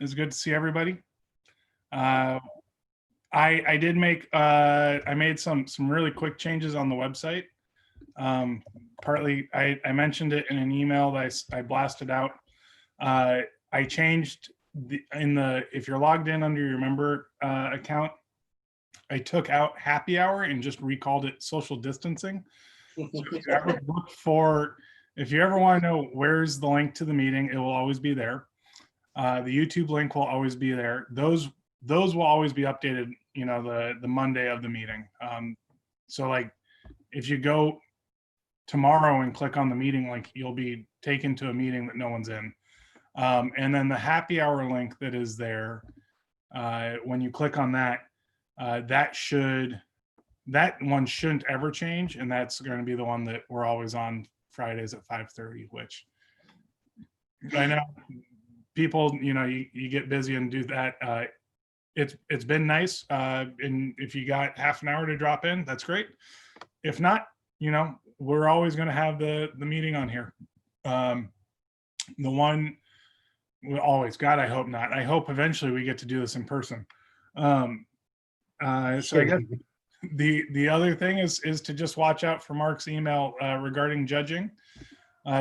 It's good to see everybody. I did make I made some really quick changes on the website. Partly I mentioned it in an email that I blasted out. I changed if you're logged in under your member account, I took out happy hour and just recalled it social distancing. So if you ever want to know where's the link to the meeting, it will always be there. The YouTube link will always be there. Those will always be updated, you know, the Monday of the meeting. So like if you go tomorrow and click on the meeting link, you'll be taken to a meeting that no one's in. And then the happy hour link that is there, when you click on that, that one shouldn't ever change, and that's going to be the one that we're always on Fridays at 5:30, which I know people, you know, you get busy and do that. It's been nice, and if you got half an hour to drop in, that's great. If not, you know, we're always going to have the meeting on here. The well, always. God, I hope not. I hope eventually we get to do this in person. So I guess the other thing is to just watch out for Mark's email regarding judging.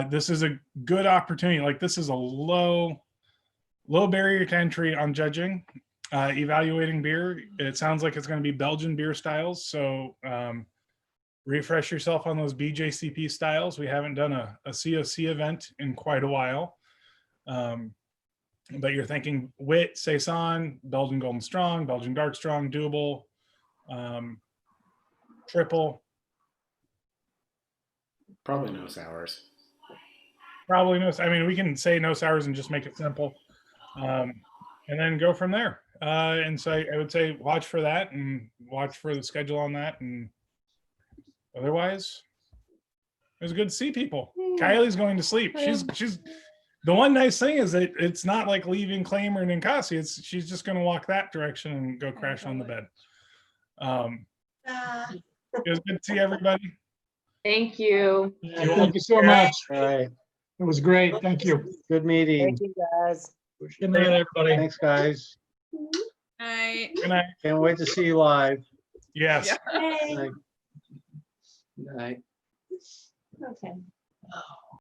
This is a good opportunity. Like, this is a low barrier to entry on judging, evaluating beer. It sounds like it's going to be Belgian beer styles. So refresh yourself on those BJCP styles. We haven't done a COC event in quite a while. But you're thinking Wit, Saison, Belgian Golden Strong, Belgian Dark Strong, Doable, Triple. Probably no sours. Probably no. I mean, we can say no sours and just make it simple, and then go from there. And so I would say watch for that and watch for the schedule on that. And otherwise, it was good to see people. Kylie's going to sleep. She's the one nice thing is that it's not like leaving Claimer and Ninkasi. She's just going to walk that direction and go crash on the bed. It was good to see everybody. Thank you. Yeah, thank you so much. All right. It was great. Thank you. Good meeting. Thank you, guys. Good night, everybody. Thanks, guys. Night. Good night. Can't wait to see you live. Yes. Hey. Good night. Night. Okay.